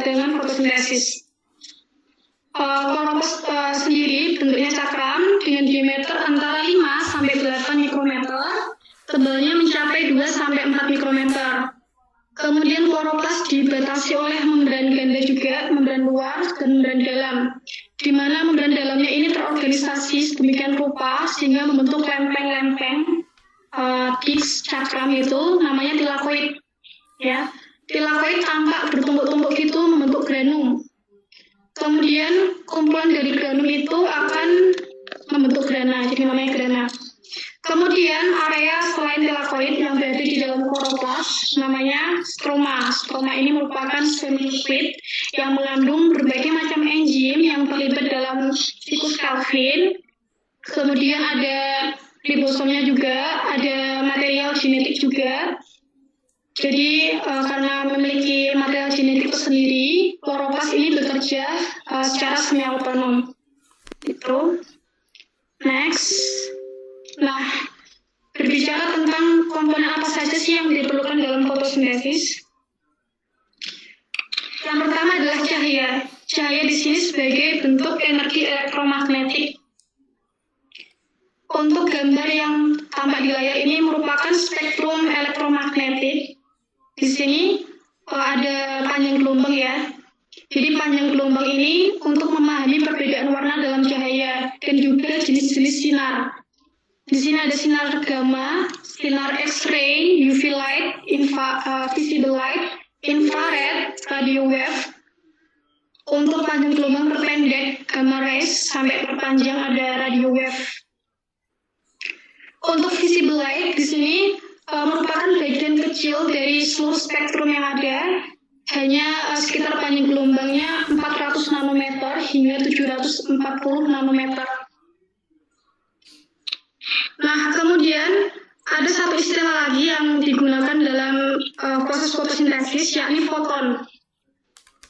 dengan fotosintesis. Kloroplas sendiri bentuknya cakram dengan diameter antara 5 sampai 8 mikrometer, tebalnya mencapai 2 sampai 4 mikrometer. Kemudian kloroplas dibatasi oleh membran ganda juga, membran luar dan membran dalam, di mana membran dalamnya ini terorganisasi sedemikian rupa sehingga membentuk lempeng-lempeng disc cakram itu namanya tilakoid. Ya, tilakoid tampak bertumpuk-tumpuk itu membentuk granum. Kemudian kumpulan dari granum itu akan membentuk grana, jadi namanya grana. Kemudian area selain tilakoid yang berada di dalam kloroplas namanya stroma. Stroma ini merupakan semi-liquid yang mengandung berbagai macam enzim yang terlibat dalam siklus Calvin. Kemudian ada ribosomnya juga, ada material genetik juga. Jadi karena memiliki material genetik tersendiri, kloroplas ini bekerja secara semi-autonom. Itu. Next. Nah, berbicara tentang komponen apa saja sih yang diperlukan dalam fotosintesis? Yang pertama adalah cahaya. Cahaya di sini sebagai bentuk energi elektromagnetik. Untuk gambar yang tampak di layar ini merupakan spektrum elektromagnetik. Di sini ada panjang gelombang ya. Jadi panjang gelombang ini untuk memahami perbedaan warna dalam cahaya dan juga jenis-jenis sinar. Di sini ada sinar gamma, sinar X-ray, UV light, visible light, infrared, radio wave. Untuk panjang gelombang terpendek gamma rays sampai terpanjang ada radio wave. Untuk visible light di sini merupakan bagian kecil dari seluruh spektrum yang ada, hanya sekitar panjang gelombangnya 400 nanometer hingga 740 nanometer. Nah, kemudian ada satu istilah lagi yang digunakan dalam proses fotosintesis, yakni foton.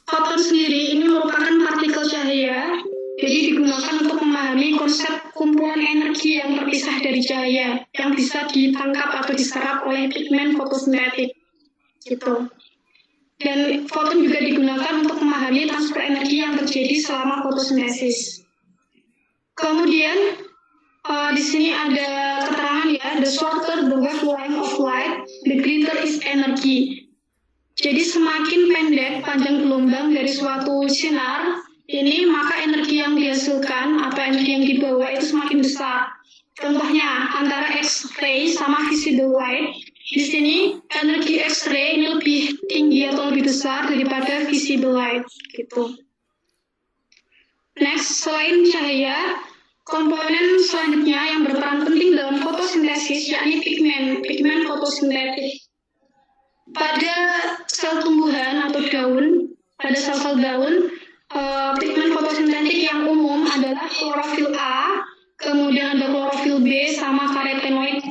Foton sendiri ini merupakan partikel cahaya, jadi digunakan untuk memahami konsep kumpulan energi yang terpisah dari cahaya, yang bisa ditangkap atau diserap oleh pigmen fotosintetik. Gitu. Dan foton juga digunakan untuk memahami transfer energi yang terjadi selama fotosintesis. Kemudian, di sini ada keterangan ya, the shorter the wavelength of light, the greater its energy. Jadi semakin pendek panjang gelombang dari suatu sinar, ini maka energi yang dihasilkan atau energi yang dibawa itu semakin besar. Contohnya antara X-ray sama visible light. Di sini energi X-ray ini lebih tinggi atau lebih besar daripada visible light gitu. Next, selain cahaya, komponen selanjutnya yang berperan penting dalam fotosintesis yakni pigmen fotosintetik. Pada sel tumbuhan atau daun, pada sel-sel daun, pigmen fotosintetik yang umum adalah klorofil A, kemudian ada klorofil B sama karotenoid.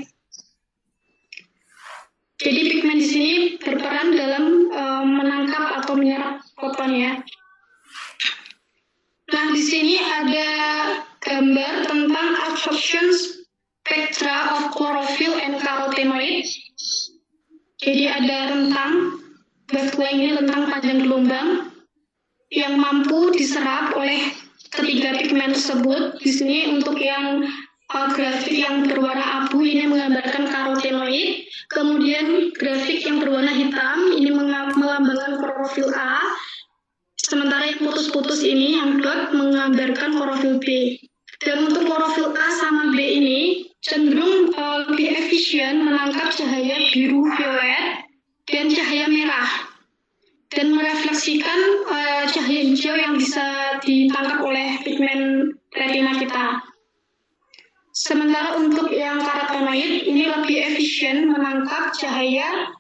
Jadi pigmen di sini berperan dalam menangkap atau menyerap foton ya. Nah, di sini ada gambar tentang absorption spectra of chlorophyll and carotenoid. Jadi ada rentang wavelength ini, rentang panjang gelombang yang mampu diserap oleh ketiga pigmen tersebut. Di sini untuk yang grafik yang berwarna abu ini menggambarkan karotenoid, kemudian grafik yang berwarna hitam ini melambangkan klorofil A, sementara yang putus-putus ini yang dot menggambarkan klorofil B. Dan untuk klorofil A sama B ini cenderung lebih efisien menangkap cahaya biru violet dan cahaya merah. dan merefleksikan cahaya hijau yang bisa ditangkap oleh pigmen retina kita. Sementara untuk yang karotenoid ini lebih efisien menangkap cahaya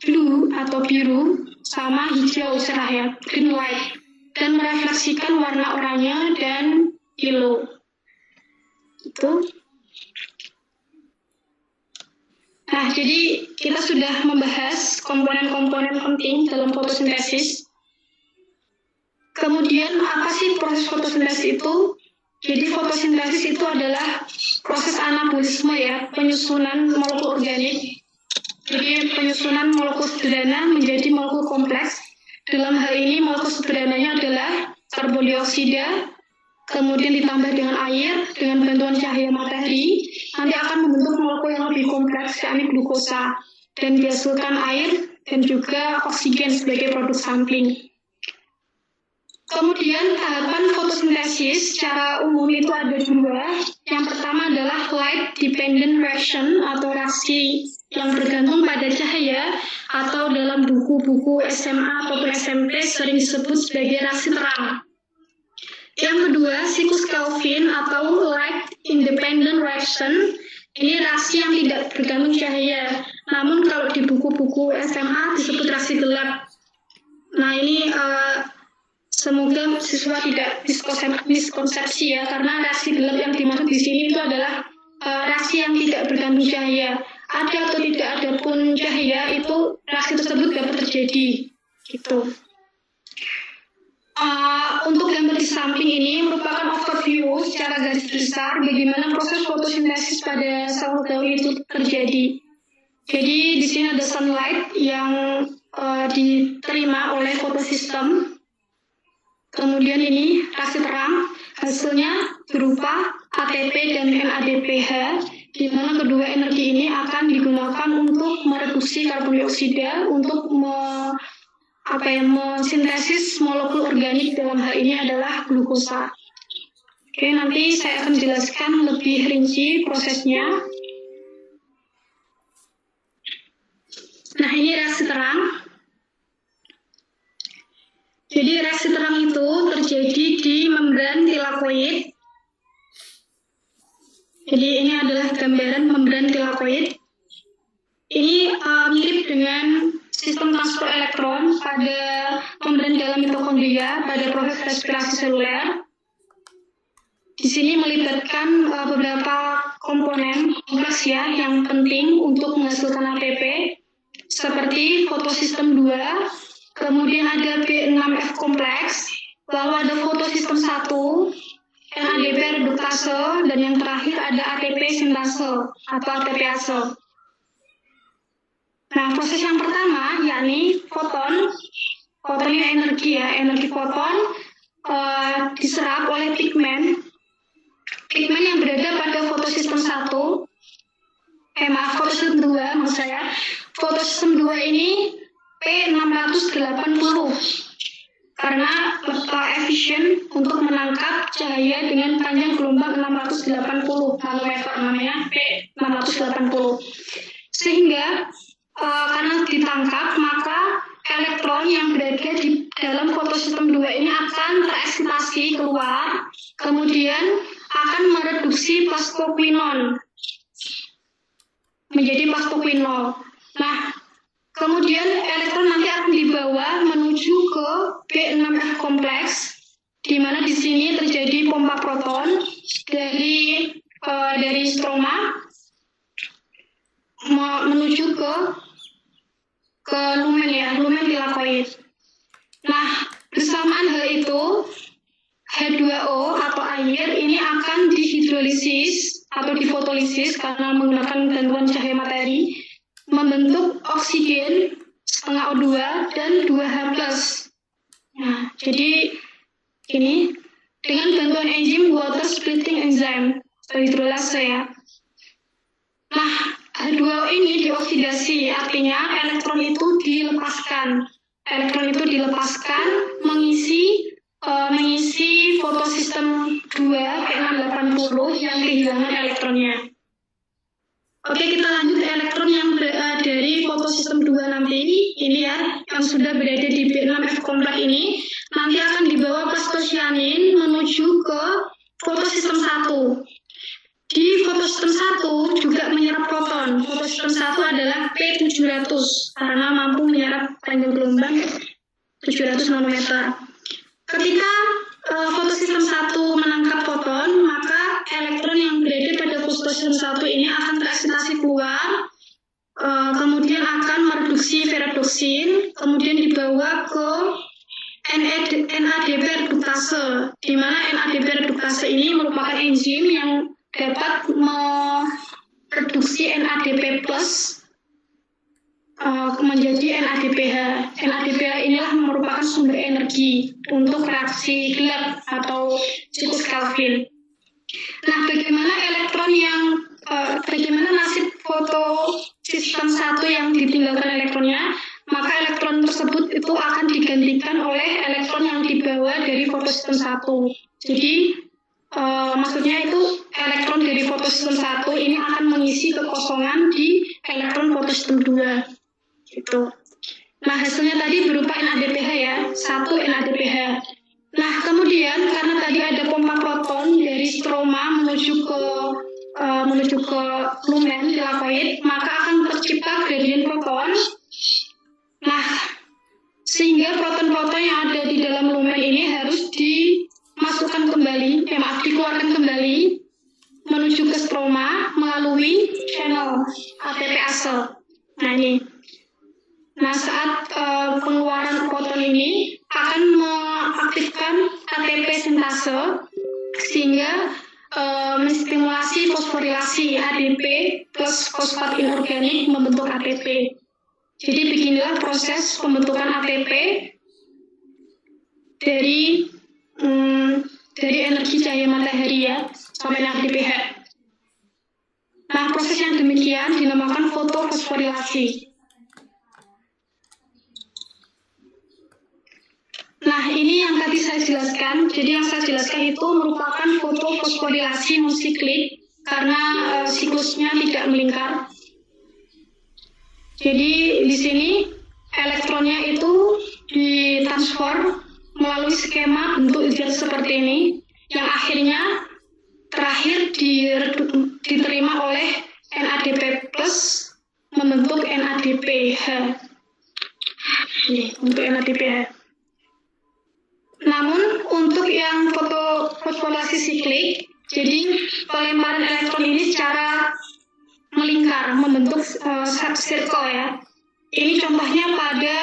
blue atau biru sama hijau cerah ya, green light, dan merefleksikan warna oranye dan yellow. Itu. Nah, jadi kita sudah membahas komponen-komponen penting dalam fotosintesis. Kemudian, apa sih proses fotosintesis itu? Jadi, fotosintesis itu adalah proses anabolisme ya, penyusunan molekul organik. Jadi, penyusunan molekul sederhana menjadi molekul kompleks. Dalam hal ini, molekul sederhananya adalah karbon dioksida, kemudian ditambah dengan air, dengan bantuan cahaya matahari, nanti akan membentuk molekul yang lebih kompleks, yakni glukosa, dan dihasilkan air dan juga oksigen sebagai produk samping. Kemudian tahapan fotosintesis secara umum itu ada dua. Yang pertama adalah light dependent reaction atau reaksi yang bergantung pada cahaya, atau dalam buku-buku SMA ataupun SMP sering disebut sebagai reaksi terang. Yang kedua, siklus Kelvin atau light independent reaction. Ini reaksi yang tidak bergantung cahaya. Namun kalau di buku-buku SMA disebut reaksi gelap. Nah ini semoga siswa tidak miskonsepsi ya, karena reaksi gelap yang dimaksud di sini itu adalah reaksi yang tidak bergantung cahaya. Ada atau tidak ada pun cahaya, itu reaksi tersebut dapat terjadi. Gitu. Untuk gambar di samping ini merupakan overview secara garis besar bagaimana proses fotosintesis pada sel daun itu terjadi. Jadi di sini ada sunlight yang diterima oleh fotosistem. Kemudian ini reaksi terang, hasilnya berupa ATP dan NADPH, di mana kedua energi ini akan digunakan untuk mereduksi karbon dioksida untuk mensintesis molekul organik, dalam hal ini adalah glukosa. Oke, nanti saya akan jelaskan lebih rinci prosesnya. Nah, ini reaksi terang. Jadi reaksi terang itu terjadi di membran tilakoid. Jadi ini adalah gambaran membran tilakoid. Ini mirip dengan sistem transfer elektron pada membran dalam mitokondria pada proses respirasi seluler. Di sini melibatkan beberapa komponen kompleks ya yang penting untuk menghasilkan ATP, seperti fotosistem 2, kemudian ada B6F kompleks, lalu ada fotosistem 1, NADP reduktase, dan yang terakhir ada ATP sintase atau ATPase. Nah, proses yang pertama yakni foton ini energi ya, energi foton diserap oleh pigmen yang berada pada fotosistem 1, fotosistem 2 maksud saya. Fotosistem 2 ini P680 karena efisien untuk menangkap cahaya dengan panjang gelombang 680 nanometer, namanya P680. Sehingga karena ditangkap, maka elektron yang berada di dalam fotosistem 2 ini akan tereksitasi keluar, kemudian akan mereduksi plaspoquinon menjadi plaspoquinol. Nah, kemudian elektron nanti akan dibawa menuju ke B6F kompleks, di mana di sini terjadi pompa proton dari stroma menuju ke lumen ya, lumen tilakoid. Nah, bersamaan hal itu, H2O atau air ini akan dihidrolisis atau difotolisis karena menggunakan bantuan cahaya matahari, membentuk oksigen setengah O2 dan 2H+. Nah, jadi ini dengan bantuan enzim water splitting enzyme atau hidrolase ya. Nah, H2O ini dioksidasi, artinya elektron itu dilepaskan. Elektron itu dilepaskan mengisi fotosistem 2 P680 yang kehilangan elektronnya. Oke, kita lanjut elektron yang dari fotosistem 2 nanti. Ini ya, yang sudah berada di B6F kompleks ini nanti akan dibawa plastosianin menuju ke fotosistem 1. Di fotosistem 1 juga menyerap proton. Fotosistem 1 adalah P700 karena mampu menyerap panjang gelombang 700 nanometer. Ketika fotosistem 1 menangkap foton, maka elektron yang berada pada fotosistem 1 ini akan tereksitasi keluar, kemudian akan mereduksi ferrodoksin, kemudian dibawa ke NADP reduktase, di mana NADP reduktase ini merupakan enzim yang dapat mereduksi NADP plus menjadi NADPH. NADPH inilah merupakan sumber energi untuk reaksi gelap atau siklus Kelvin. Nah, bagaimana nasib fotosistem 1 yang ditinggalkan elektronnya? Maka elektron tersebut itu akan digantikan oleh elektron yang dibawa dari fotosistem 1. Jadi maksudnya itu elektron dari fotosistem 1 ini akan mengisi kekosongan di elektron fotosistem 2. Gitu. Nah, hasilnya tadi berupa NADPH ya, 1 NADPH. Nah, kemudian karena tadi ada pompa proton dari stroma menuju ke lumen tilakoid, maka akan tercipta gradien proton. Nah, sehingga proton-proton yang ada di dalam lumen ini harus dikeluarkan kembali menuju ke stroma melalui channel ATPase. Nah, ini. Nah, saat pengeluaran proton ini akan mengaktifkan ATP sintase sehingga menstimulasi fosforilasi ADP plus fosfat inorganik membentuk ATP. Jadi beginilah proses pembentukan ATP dari energi cahaya matahari ya sampai ADPH. Nah, proses yang demikian dinamakan fotofosforilasi. Nah, ini yang tadi saya jelaskan. Jadi yang saya jelaskan itu merupakan fotofosforilasi non-siklik karena siklusnya tidak melingkar. Jadi di sini elektronnya itu ditransfer melalui skema bentuk zat seperti ini, yang akhirnya terakhir diterima oleh NADP plus membentuk NADPH. Ini untuk NADPH. Namun untuk yang fotofosforilasi siklik, jadi pelemparan elektron ini secara melingkar membentuk circle ya. Ini contohnya pada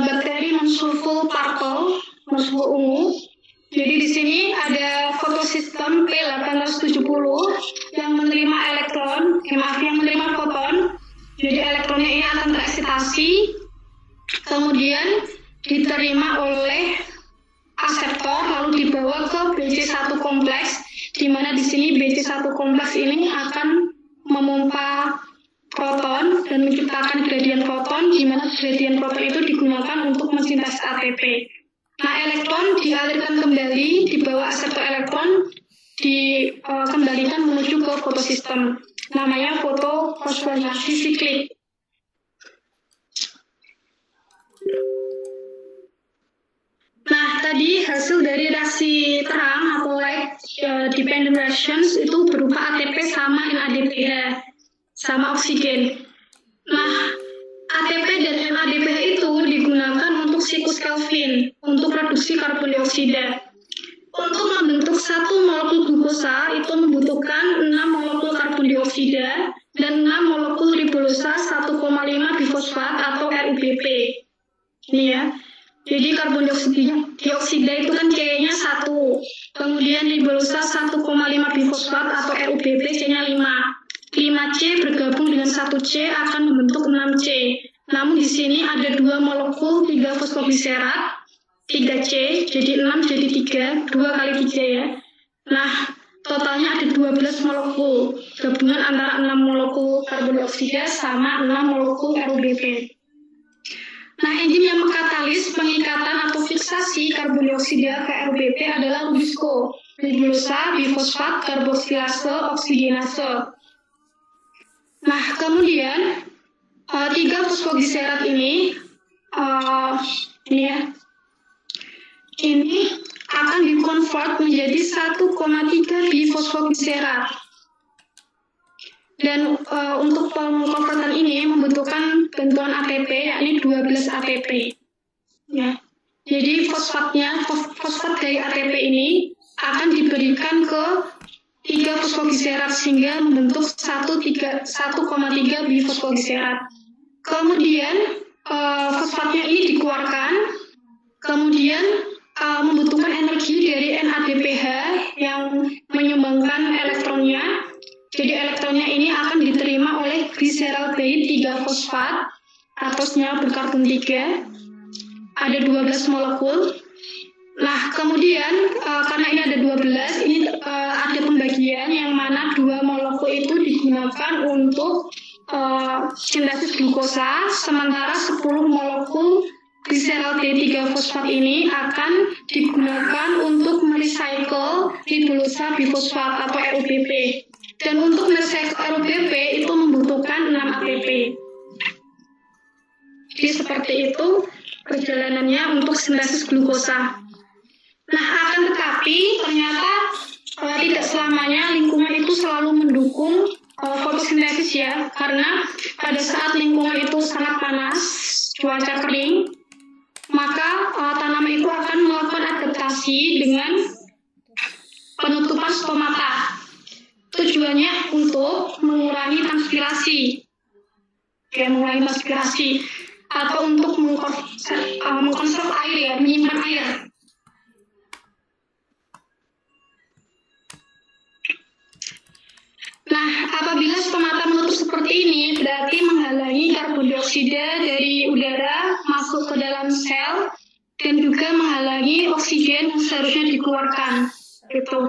bakteri non-sulfur particle, non-sulfur ungu. Jadi di sini ada fotosistem P870 yang menerima yang menerima foton. Jadi elektronnya ini akan tereksitasi, kemudian diterima oleh aseptor lalu dibawa ke BC1 kompleks, di mana di sini BC1 kompleks ini akan memompa proton dan menciptakan gradien proton, di mana gradien proton itu digunakan untuk mensintesis ATP. Nah, elektron dialirkan kembali, dibawa aseptor elektron, dikembalikan menuju ke fotosistem. Namanya fotofosforilasi siklik. Nah, tadi hasil dari reaksi terang atau light dependent reactions itu berupa ATP sama NADPH sama oksigen. Nah, ATP dan NADPH itu digunakan untuk siklus Kelvin untuk reduksi karbon dioksida. Untuk membentuk satu molekul glukosa itu membutuhkan 6 molekul karbon dioksida dan 6 molekul ribosa 1,5 bifosfat atau RUBP. Ini ya. Jadi karbon dioksida itu kan C-nya 1, kemudian ribosa 1,5 bifosfat atau RUBP C-nya 5. 5C bergabung dengan 1C akan membentuk 6C. Namun di sini ada 2 molekul 3 fosfogliserat, 3C, jadi 6 jadi 3, 2 kali 3 ya. Nah, totalnya ada 12 molekul, gabungan antara 6 molekul karbon dioksida sama 6 molekul RUBP. Nah, enzim yang mengkatalis pengikatan atau fiksasi karbon dioksida ke RUBP adalah ribosa, bifosfat, karboksilase, oksigenase. Nah, kemudian 3 fosfogliserat ini akan dikonvert menjadi 1,3 bifosfogliserat. Dan untuk pengkonvertan ini membutuhkan bantuan ATP, yakni 12 ATP. Ya. Jadi fosfat dari ATP ini akan diberikan ke 3 fosfogliserat sehingga membentuk 1,3 bifosfogliserat. Kemudian fosfatnya ini dikeluarkan, kemudian membutuhkan energi dari NADPH yang menyumbangkan elektronnya. Jadi elektronnya ini akan diterima oleh glyceraldehyde 3 fosfat atau senyawa berkarbon 3. Ada 12 molekul. Nah, kemudian karena ini ada 12, ini ada pembagian yang mana 2 molekul itu digunakan untuk sintesis glukosa, sementara 10 molekul glyceraldehyde 3 fosfat ini akan digunakan untuk merecycle ribosa bifosfat atau RUBP. Dan untuk merecycle RUBP itu membutuhkan 6 ATP. Jadi seperti itu perjalanannya untuk sintesis glukosa. Nah, akan tetapi ternyata tidak selamanya lingkungan itu selalu mendukung fotosintesis ya, karena pada saat lingkungan itu sangat panas, cuaca kering, maka tanaman itu akan melakukan adaptasi dengan penutupan stomata. Tujuannya untuk mengurangi transpirasi, atau untuk mengkonserv air ya, menyimpan air. Nah, apabila stomata menutup seperti ini, berarti menghalangi karbon dioksida dari udara masuk ke dalam sel dan juga menghalangi oksigen yang seharusnya dikeluarkan. Gitu.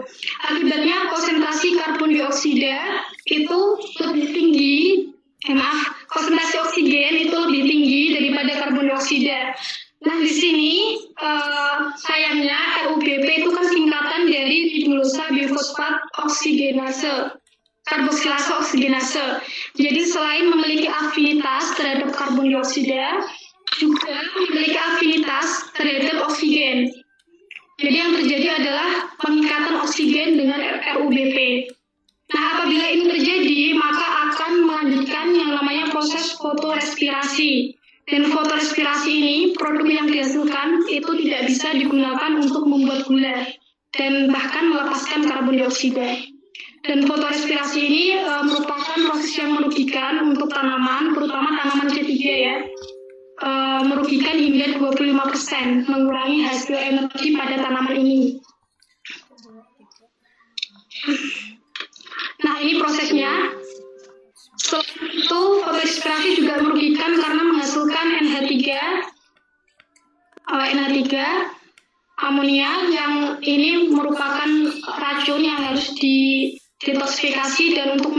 Akibatnya konsentrasi karbon dioksida itu lebih tinggi, konsentrasi oksigen itu lebih tinggi daripada karbon dioksida. Nah, di sini sayangnya RUBP itu kan singkatan dari ribosa bifosfat oksigenase, karboksilase oksigenase. Jadi selain memiliki afinitas terhadap karbon dioksida, juga memiliki afinitas terhadap oksigen. Jadi yang terjadi adalah pengikatan oksigen dengan RUBP. Nah, apabila ini terjadi, maka akan melanjutkan yang namanya proses fotorespirasi. Dan fotorespirasi ini, produk yang dihasilkan itu tidak bisa digunakan untuk membuat gula dan bahkan melepaskan karbon dioksida. Dan fotorespirasi ini merupakan proses yang merugikan untuk tanaman, terutama tanaman C3 ya. Merugikan hingga 25%, mengurangi hasil energi pada tanaman ini. Nah, ini prosesnya. Selain itu, fotorespirasi juga merugikan karena menghasilkan NH3 amonia yang ini merupakan racun yang harus detoksifikasi, dan untuk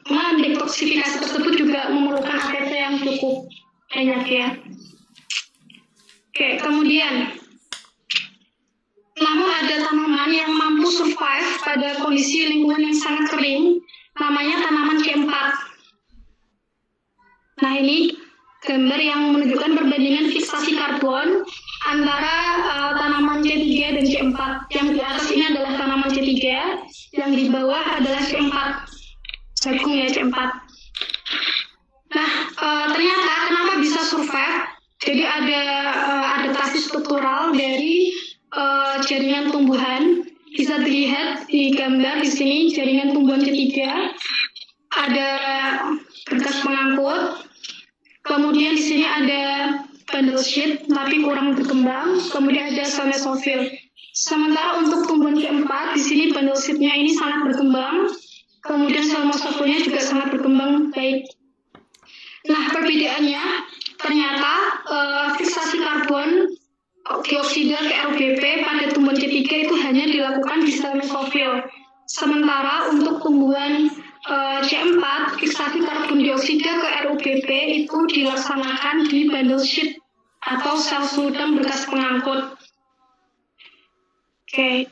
mendetoksifikasi tersebut juga memerlukan ATP yang cukup banyak ya. Oke, kemudian namun ada tanaman yang mampu survive pada kondisi lingkungan yang sangat kering, namanya tanaman C4. Nah, ini gambar yang menunjukkan perbandingan fiksasi karbon antara tanaman C3 dan C4. Yang di atas ini adalah tanaman C3, yang di bawah adalah C4. Jagung ya, C4. Nah, ternyata kenapa bisa survive? Jadi ada adaptasi struktural dari jaringan tumbuhan. Bisa dilihat di gambar di sini jaringan tumbuhan C3. Ada berkas pengangkut. Kemudian di sini ada bundle sheet tapi kurang berkembang. Kemudian ada sel mesofil. Sementara untuk tumbuhan C4 di sini bundle sheet-nya ini sangat berkembang. Kemudian sel mesofilnya juga sangat berkembang baik. Nah, perbedaannya ternyata fiksasi karbon dioksida ke RUBP pada tumbuhan C3 itu hanya dilakukan di sel mesofil. Sementara untuk tumbuhan C4, fiksasi karbon dioksida ke RUBP itu dilaksanakan di bundle sheet atau sel seludam bekas pengangkut. Oke.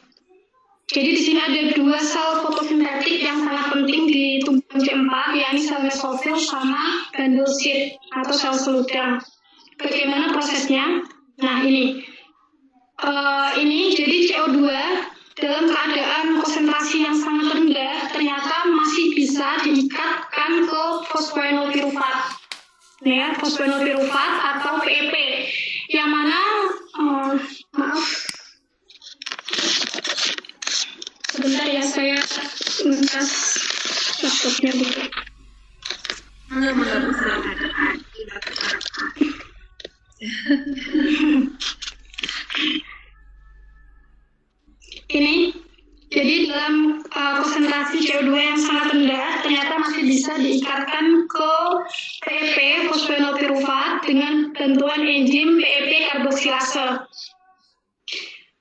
Jadi di sini ada 2 sel fotosintetik yang sangat penting di tumbuhan C4, yakni sel mesofil sama bundle sheet atau sel seludang. Bagaimana prosesnya? Nah, ini jadi CO2 dalam keadaan konsentrasi yang sangat rendah ternyata masih bisa diikatkan ke fosfoenolpiruvat, ya, fosfoenolpiruvat atau PEP, yang mana sebentar ya, saya lintas laptopnya dulu. Ini, jadi dalam konsentrasi CO2 yang sangat rendah, ternyata masih bisa diikatkan ke PEP, fosfoenolpiruvat, dengan bantuan enzim PEP karboksilase.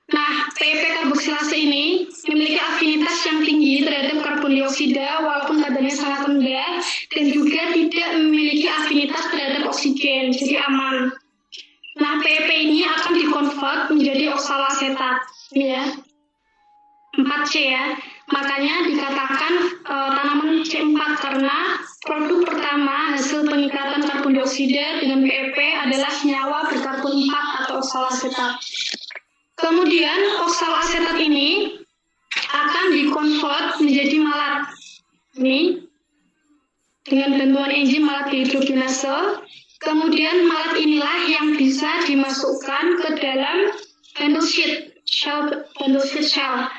Nah, PEP karboksilase ini memiliki afinitas yang tinggi terhadap karbon dioksida walaupun kadarnya sangat rendah, dan juga tidak memiliki afinitas terhadap oksigen, jadi aman. Nah, PEP ini akan dikonvert menjadi oksaloasetat, ya. 4C ya, makanya dikatakan tanaman C4 karena produk pertama hasil pengikatan karbon dioksida dengan PEP adalah senyawa berkarbon 4 atau oksaloasetat. Kemudian oksaloasetat ini akan dikonvert menjadi malat. Ini dengan bantuan enzim malat dehidrogenase. Kemudian malat inilah yang bisa dimasukkan ke dalam bundle sheet shell.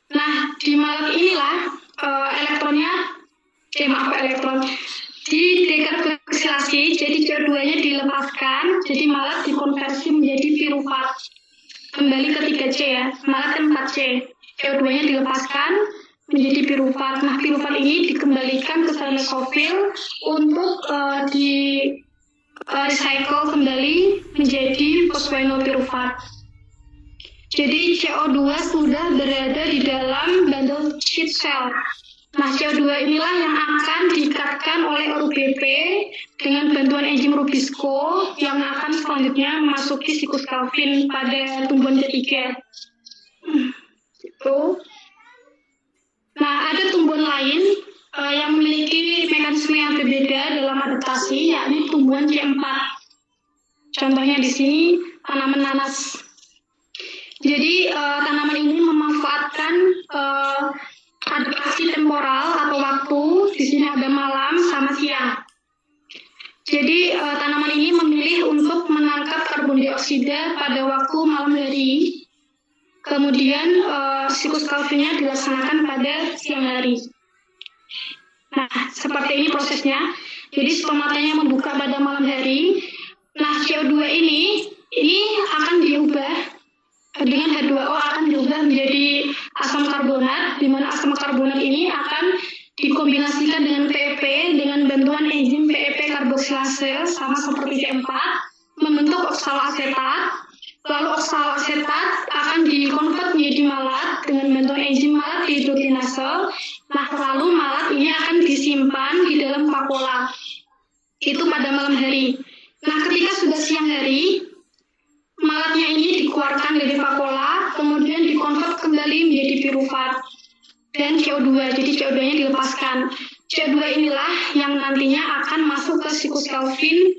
Nah, di malat inilah di dekarboksilasi, jadi CO2-nya dilepaskan, jadi malat dikonversi menjadi piruvat. Kembali ke 3C ya, malat 4C, CO2-nya dilepaskan menjadi piruvat. Nah, piruvat ini dikembalikan ke sel mesofil untuk recycle kembali menjadi fosfoenolpiruvat. Jadi CO2 sudah berada di dalam bundle sheet cell. Nah, CO2 inilah yang akan diikatkan oleh RUBP dengan bantuan enzim Rubisco yang akan selanjutnya memasuki siklus Calvin pada tumbuhan ketiga. Nah, ada tumbuhan lain yang memiliki mekanisme yang berbeda dalam adaptasi, yakni tumbuhan C4. Contohnya di sini tanaman nanas. Jadi tanaman ini memanfaatkan adaptasi temporal atau waktu. Di sini ada malam sama siang. Jadi tanaman ini memilih untuk menangkap karbon dioksida pada waktu malam hari. Kemudian siklus Calvin-nya dilaksanakan pada siang hari. Nah, seperti ini prosesnya. Jadi stomatanya membuka pada malam hari. Nah, CO2 ini akan diubah dengan H2O akan diubah menjadi asam karbonat, di mana asam karbonat ini akan dikombinasikan dengan PEP dengan bantuan enzim PEP karboksilase sama seperti C4 membentuk oksaloasetat. Lalu oksaloasetat akan dikonvert menjadi malat dengan bantuan enzim malat dehidrogenase. Nah, lalu malat ini akan disimpan di dalam vakuola. Itu pada malam hari. Nah, ketika sudah siang hari, malatnya ini dikeluarkan dari vakuola, kemudian dikonvert kembali menjadi piruvat dan CO2. Jadi CO2-nya dilepaskan. CO2 inilah yang nantinya akan masuk ke siklus Calvin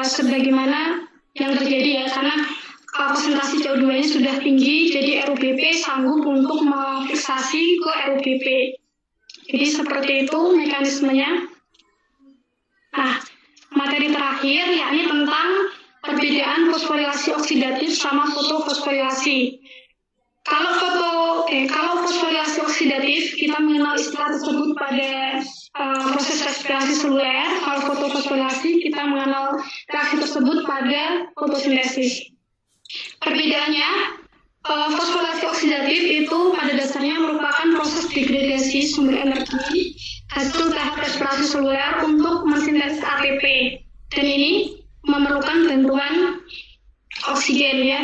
sebagaimana yang terjadi ya, karena konsentrasi CO2-nya sudah tinggi, jadi RUBP sanggup untuk memfiksasi ke RUBP. Jadi seperti itu mekanismenya. Nah, materi terakhir yakni tentang perbedaan fosforilasi oksidatif sama fotofosforilasi. Kalau fosforilasi oksidatif kita mengenal istilah tersebut pada proses respirasi seluler. Kalau fotofosforilasi kita mengenal reaksi tersebut pada fotosintesis. Perbedaannya, fosforilasi oksidatif itu pada dasarnya merupakan proses degradasi sumber energi hasil tahap respirasi seluler untuk mensintesis ATP, dan ini memerlukan bantuan oksigen ya.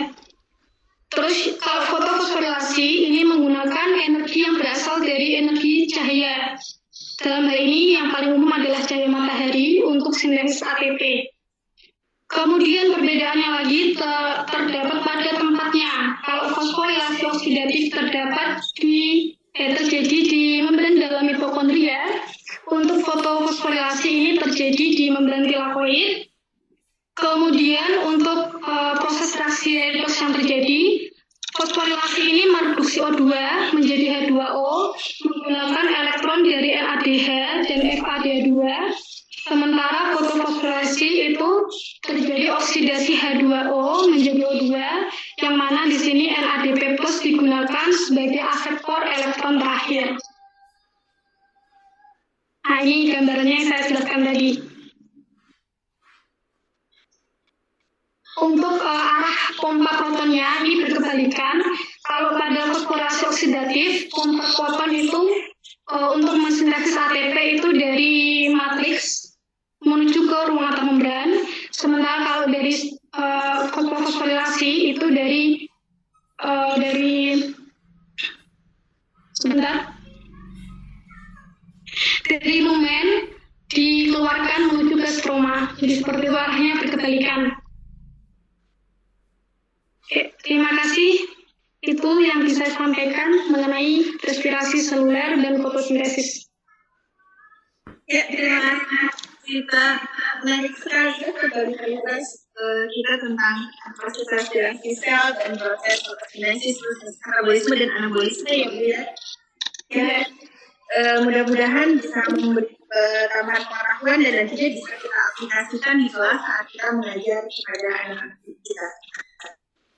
Terus kalau fotofosforilasi ini menggunakan energi yang berasal dari energi cahaya. Dalam hal ini yang paling umum adalah cahaya matahari untuk sintesis ATP. Kemudian perbedaannya lagi terdapat pada tempatnya. Kalau fosforilasi oksidatif terdapat terjadi di membran dalam mitokondria. Untuk O2 menjadi H2O menggunakan elektron dari NADH dan FAD2. Sementara fotofosforilasi itu terjadi oksidasi H2O menjadi O2, yang mana di sini NADP+ digunakan sebagai aseptor elektron terakhir. Nah, ini gambarannya yang saya jelaskan tadi. Untuk arah pompa protonnya ini berkebalikan. Kalau pada fosforilasi oksidatif, pompa proton itu untuk mensintesis ATP itu dari matriks menuju ke ruang antar membran. Sementara kalau dari fosforilasi itu dari lumen dikeluarkan menuju ke stroma. Jadi seperti itu, arahnya berkebalikan. Oke, terima kasih. Itu yang bisa saya sampaikan mengenai respirasi seluler dan fotosintesis. Ya, terima kasih. Kita menarik sekali ya kebalikan kita tentang proses respirasi sel dan proses fotosintesis, proses katabolisme dan anabolisme ya Bu ya. Ya, mudah-mudahan bisa memberi tambahan pengetahuan dan nantinya bisa kita aplikasikan di kelas saat kita mengajar kepada anak-anak kita.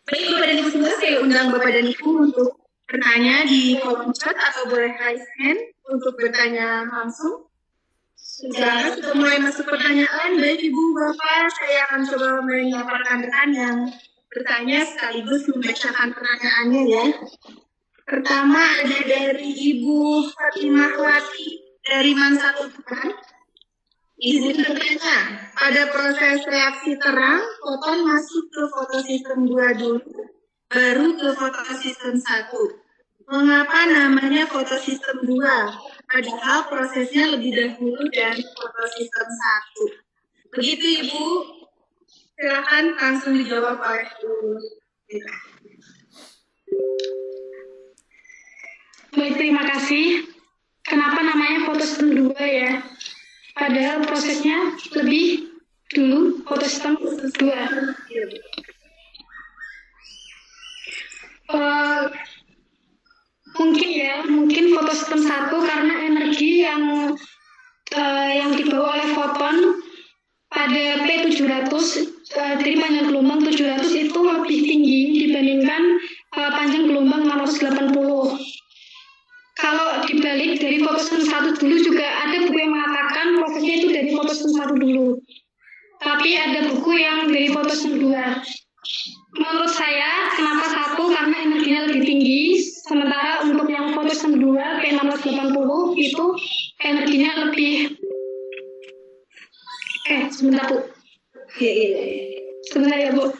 Baik Bapak dan Ibu semua, saya undang Bapak dan Ibu untuk bertanya di kolom chat atau boleh raise hand untuk bertanya langsung. Sudah mulai masuk pertanyaan, baik Ibu Bapak, saya akan coba menyampaikan rekan yang bertanya sekaligus membacakan pertanyaannya ya. Pertama ada dari Ibu Fatimah Wati dari Mansatukan. Izin bertanya, pada proses reaksi terang, foton masuk ke fotosistem 2 dulu, baru ke fotosistem 1. Mengapa namanya fotosistem 2? Padahal prosesnya lebih dahulu dari fotosistem 1. Begitu Ibu, silakan langsung dijawab oleh Ibu. Baik, terima kasih. Kenapa namanya fotosistem 2 ya? Padahal prosesnya lebih dulu fotosistem 2. Mungkin fotosistem 1 karena energi yang dibawa oleh foton pada P700 dari panjang gelombang 700 itu lebih tinggi dibandingkan panjang gelombang 680. Kalau dibalik dari fotosistem 1 dulu juga ada buku yang mengatakan prosesnya itu dari fotosistem 1 dulu. Tapi ada buku yang dari fotosistem 2. Menurut saya, kenapa 1? Karena energinya lebih tinggi, sementara untuk yang fotosistem 2, P680, itu energinya lebih... sebentar Bu. Sebentar ya Bu.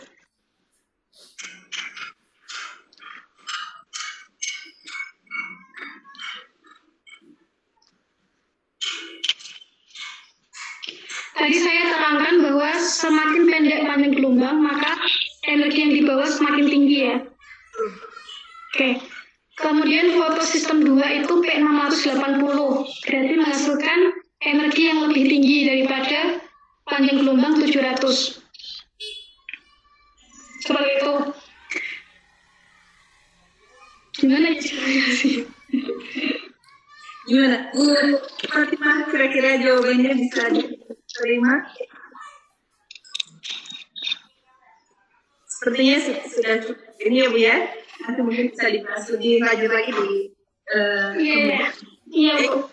Tadi saya terangkan bahwa semakin pendek panjang gelombang, maka energi yang dibawa semakin tinggi ya. Oke. Kemudian fotosistem 2 itu P680, berarti menghasilkan energi yang lebih tinggi daripada panjang gelombang 700. Seperti itu. Gimana sih? Gimana? Bu Fatimah, kira-kira jawabannya bisa diterima? Sepertinya sudah cukup ini ya Bu ya. Nanti mungkin bisa dibahas lebih lanjut lagi di Iya Bu.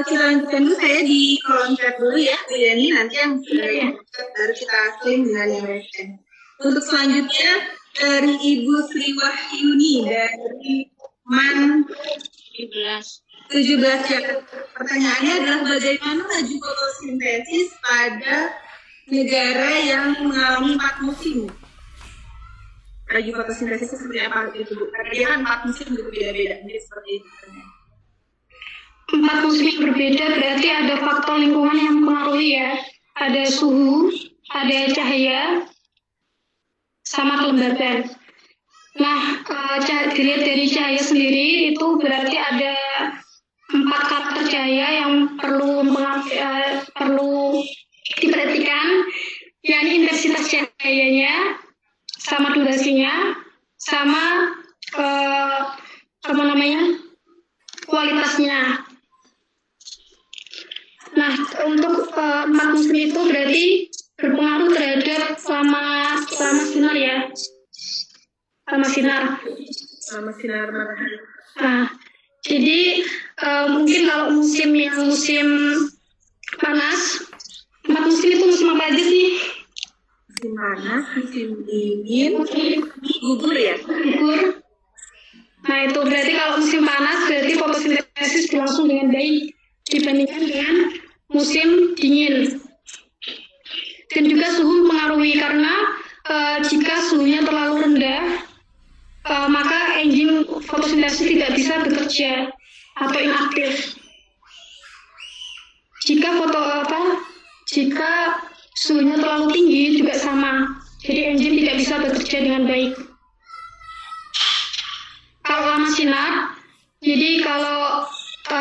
Kita lanjutkan dulu, saya di kolom chat dulu ya Bu Yani, nanti yang baru kita klaim dengan yang lain. Untuk selanjutnya dari Ibu Sri Wahyuni dari Man 17 ya. Pertanyaannya adalah bagaimana laju fotosintesis pada negara yang mengalami 4 musim? Laju fotosintesis seperti apa itu Bu? Karena dia kan 4 musim berbeda-beda, jadi seperti itu. 4 musim yang berbeda berarti ada faktor lingkungan yang mempengaruhi ya. Ada suhu, ada cahaya, sama kelembaban. Nah, dilihat dari cahaya sendiri itu berarti ada 4 karakter cahaya yang perlu diperhatikan, yakni intensitas cahayanya, sama durasinya, sama kualitasnya. Nah, untuk umat muslim itu berarti berpengaruh terhadap selama sinar ya, selama sinar matahari. Nah, jadi mungkin kalau musim panas, umat muslim itu musim apa aja sih? Musim panas, musim dingin, gugur ya? Gugur. Nah, itu berarti kalau musim panas berarti fotosintesis berlangsung dengan baik dibandingkan dengan musim dingin. Dan juga suhu mempengaruhi karena jika suhunya terlalu rendah, maka enzim fotosintesis tidak bisa bekerja atau inaktif. Jika suhunya terlalu tinggi juga sama, jadi enzim tidak bisa bekerja dengan baik. Kalau lama sinar, jadi kalau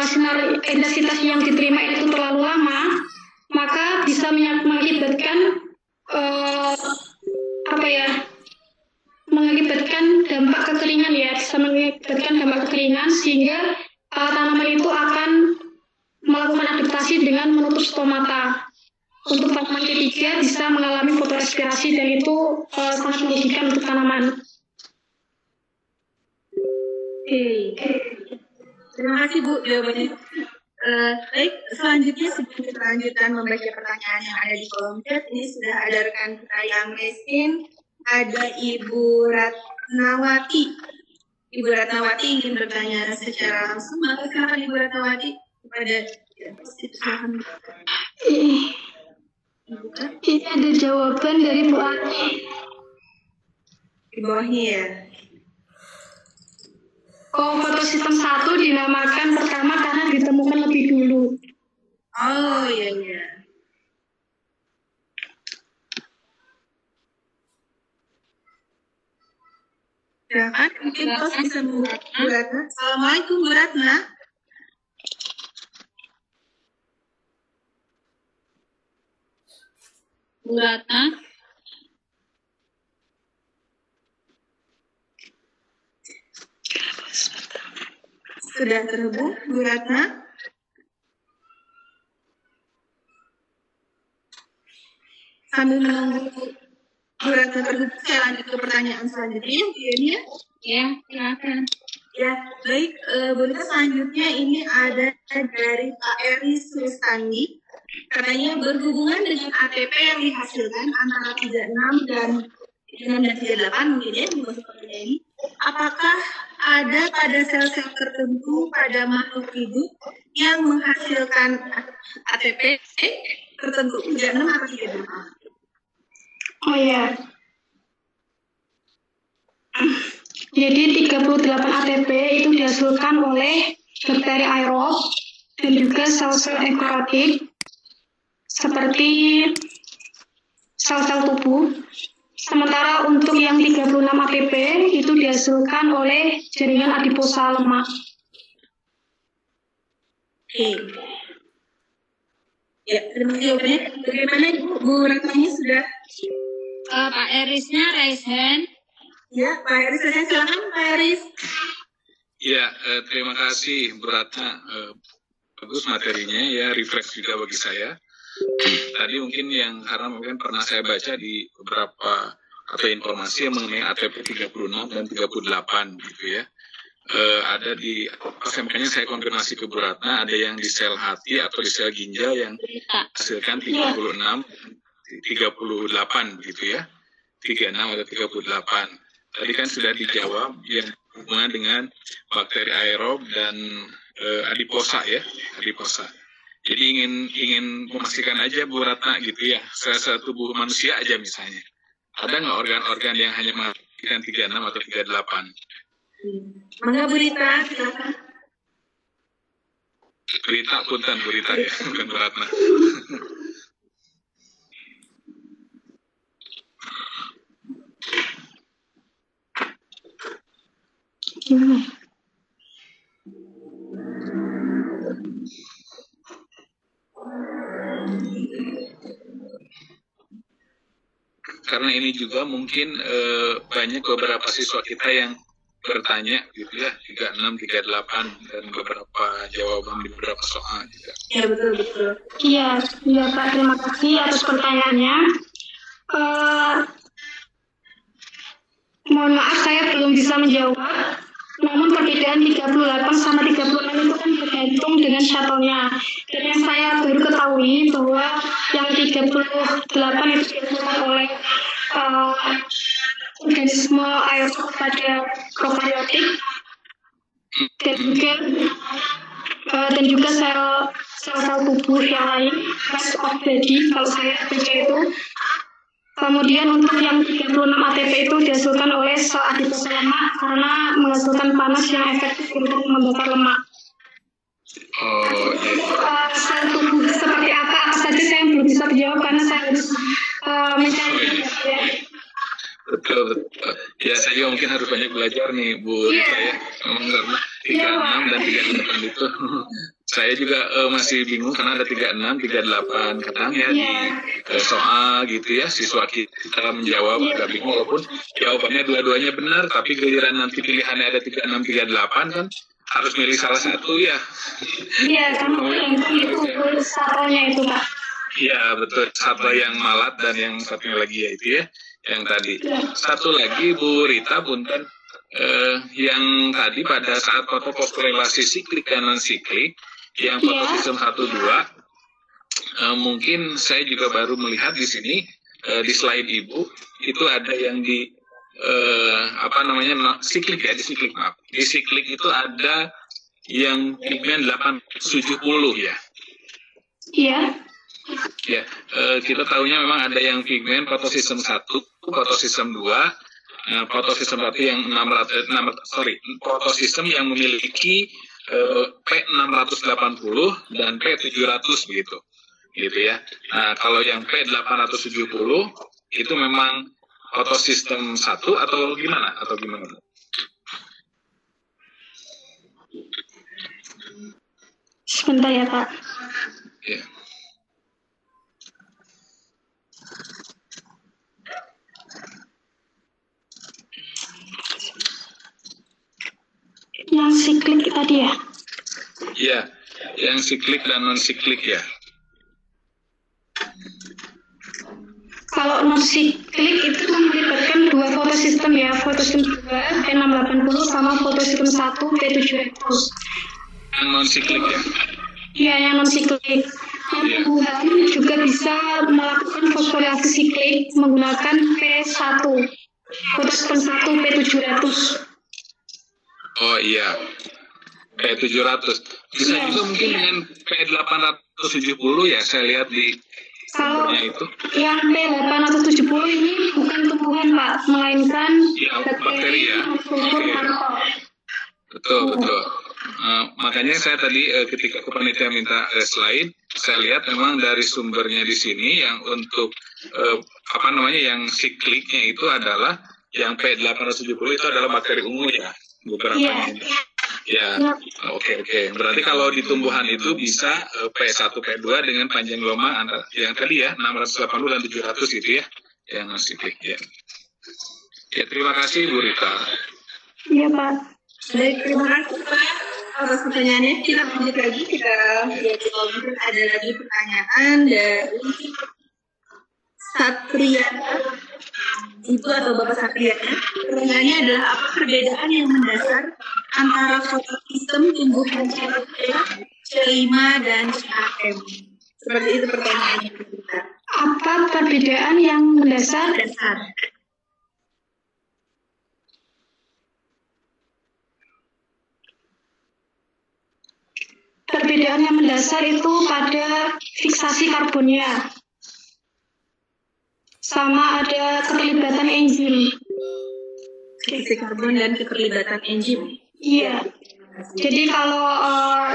sinar intensitas yang diterima itu terlalu lama, maka bisa mengakibatkan dampak kekeringan ya, bisa mengakibatkan dampak kekeringan sehingga tanaman itu akan melakukan adaptasi dengan menutup stomata. Untuk tanaman ketiga bisa mengalami fotorespirasi dan itu sangat merugikan untuk tanaman. Oke. Terima kasih Bu jawabannya. Baik, selanjutnya sebelum kita lanjutkan membaca pertanyaan yang ada di kolom chat, ini sudah ada rekan kita yang mesin, ada Ibu Ratnawati. Ibu Ratnawati ingin bertanya secara langsung, maka silakan Ibu Ratnawati kepada silakan. Ini ada jawaban dari Bu Ani. Di bawahnya ya. Fotosistem 1 dinamakan pertama karena ditemukan lebih dulu. Oh iya. Silakan, mungkin Bos bisa membuka Bu Ratna. Assalamualaikum Bu Ratna. Bu Ratna. Sudah terhubung Bu Ratna? Sambil menunggu Bu Ratna terhubung, saya lanjut ke pertanyaan selanjutnya. Ya, Ya, silakan. ya baik. Bu Rita, selanjutnya ini ada dari Pak Eri Sustandi. Katanya berhubungan dengan ATP yang dihasilkan antara 36 dan 38 mungkin ya, di masa pertanyaan ini. Apakah ada pada sel-sel tertentu pada makhluk hidup yang menghasilkan ATP tertentu 36 atau 38? Oh ya. Jadi 38 ATP itu dihasilkan oleh bakteri aerob dan juga sel-sel eukariotik seperti sel-sel tubuh. Sementara untuk yang 36 ATP itu dihasilkan oleh jaringan adiposa lemak. Oke. Ya, terima kasih jawabannya. Bagaimana Bu Ratnanya sudah? Pak Erisnya raise hand. Ya, Pak Eris, silakan Pak Eris. Ya, terima kasih Bu Ratna. Bagus materinya ya, refresh juga bagi saya. Tadi mungkin karena mungkin pernah saya baca di beberapa atau informasi yang mengenai ATP 36 dan 38 gitu ya. Ada di makanya saya konfirmasi ke Bu Ratna, ada yang di sel hati atau di sel ginjal yang hasilkan 36, 38 gitu ya. 36 atau 38. Tadi kan sudah dijawab yang hubungan dengan bakteri aerob dan adiposa ya, adiposa. Jadi ingin memastikan aja Bu Ratna gitu ya, sel-sel tubuh manusia aja misalnya. Ada nggak organ-organ yang hanya menghasilkan 36 atau 38? Mangga Bu Rita, silakan. Rita, punten Bu Rita ya, bukan Bu Ratna. Karena ini juga mungkin banyak beberapa siswa kita yang bertanya gitu ya, 36, 38 dan beberapa jawaban di beberapa soal juga. Ya betul. Iya Pak, terima kasih atas pertanyaannya. Mohon maaf saya belum bisa menjawab. Namun perbedaan 38 sama 36 itu kan bergantung dengan shuttle-nya. Dan yang saya baru ketahui bahwa yang 38 itu dilakukan oleh organisme aerob pada prokaryotik dan juga sel tubuh yang lain, rest of body kalau saya baca itu. Kemudian untuk yang 36 ATP itu dihasilkan oleh sel adipose lemak karena menghasilkan panas yang efektif untuk membakar lemak. Sel tubuh seperti apa saja saya belum bisa menjawab karena saya harus mencari. Betul. Ya saya juga mungkin harus banyak belajar nih Bu Rita ya. Memang karena 36 dan 38 itu saya juga masih bingung karena ada 36, 38 kadang ya di soal gitu ya, siswa kita menjawab agak bingung walaupun jawabannya dua-duanya benar, tapi giliran nanti pilihannya ada 36, 38 kan harus milih salah satu ya. Iya, karena itu satunya itu Pak. Iya betul, satu yang malat dan yang satunya lagi ya itu ya, yang tadi. Satu lagi Bu Rita, punten, yang tadi pada saat fotokorelasi siklik dan non siklik, yang fotosistem 1-2, mungkin saya juga baru melihat di sini di slide Ibu itu ada yang di siklik ya, di siklik maaf. Di siklik itu ada yang pigmen 870 ya. Iya. Ya, kita tahunya memang ada yang pigmen fotosistem 1, fotosistem 2, fotosistem 1 yang fotosistem yang memiliki P680 dan P700 begitu ya. Nah, kalau yang P870 itu memang fotosistem 1 atau gimana? Sebentar ya Pak. Ya. Yang siklik tadi ya? Iya, yang siklik dan non siklik ya. Kalau non siklik itu melibatkan dua fotosistem ya, fotosistem 2 P680 sama fotosistem 1 P700. Yang non siklik ya? Iya, yang non siklik. Tumbuhan juga bisa melakukan fosforilasi siklik menggunakan P1, fotosistem 1 P700. Oh iya, P700. Bisa juga mungkin dengan P870 ya, saya lihat di sumbernya itu. Yang P870 ini bukan tumbuhan Pak, melainkan bakteri ya. Betul. Makanya saya tadi ketika panitia minta slide, saya lihat memang dari sumbernya di sini yang untuk yang sikliknya itu adalah yang P870 itu adalah bakteri ungu ya. Beberapa ini. Ya, oke. Berarti kalau di tumbuhan itu bisa P1, P2 dengan panjang gelombang antara yang tadi ya 680 dan 700 gitu ya, yang siklik ya. Ya, terima kasih Bu Rita. Iya Pak. Baik, terima kasih Pak atas pertanyaannya. Kita lanjut lagi, kita lihat kalau mungkin ada lagi pertanyaan dari Satriana, Ibu atau Bapak Satriana. Pertanyaannya adalah apa perbedaan yang mendasar antara fotosistem tumbuhan C5 dan CAM? Seperti itu pertanyaannya kita. Apa perbedaan yang mendasar? Perbedaan yang mendasar itu pada fiksasi karbonnya. Sama ada keterlibatan enzim. Fiksasi karbon dan keterlibatan enzim. Iya. Jadi kalau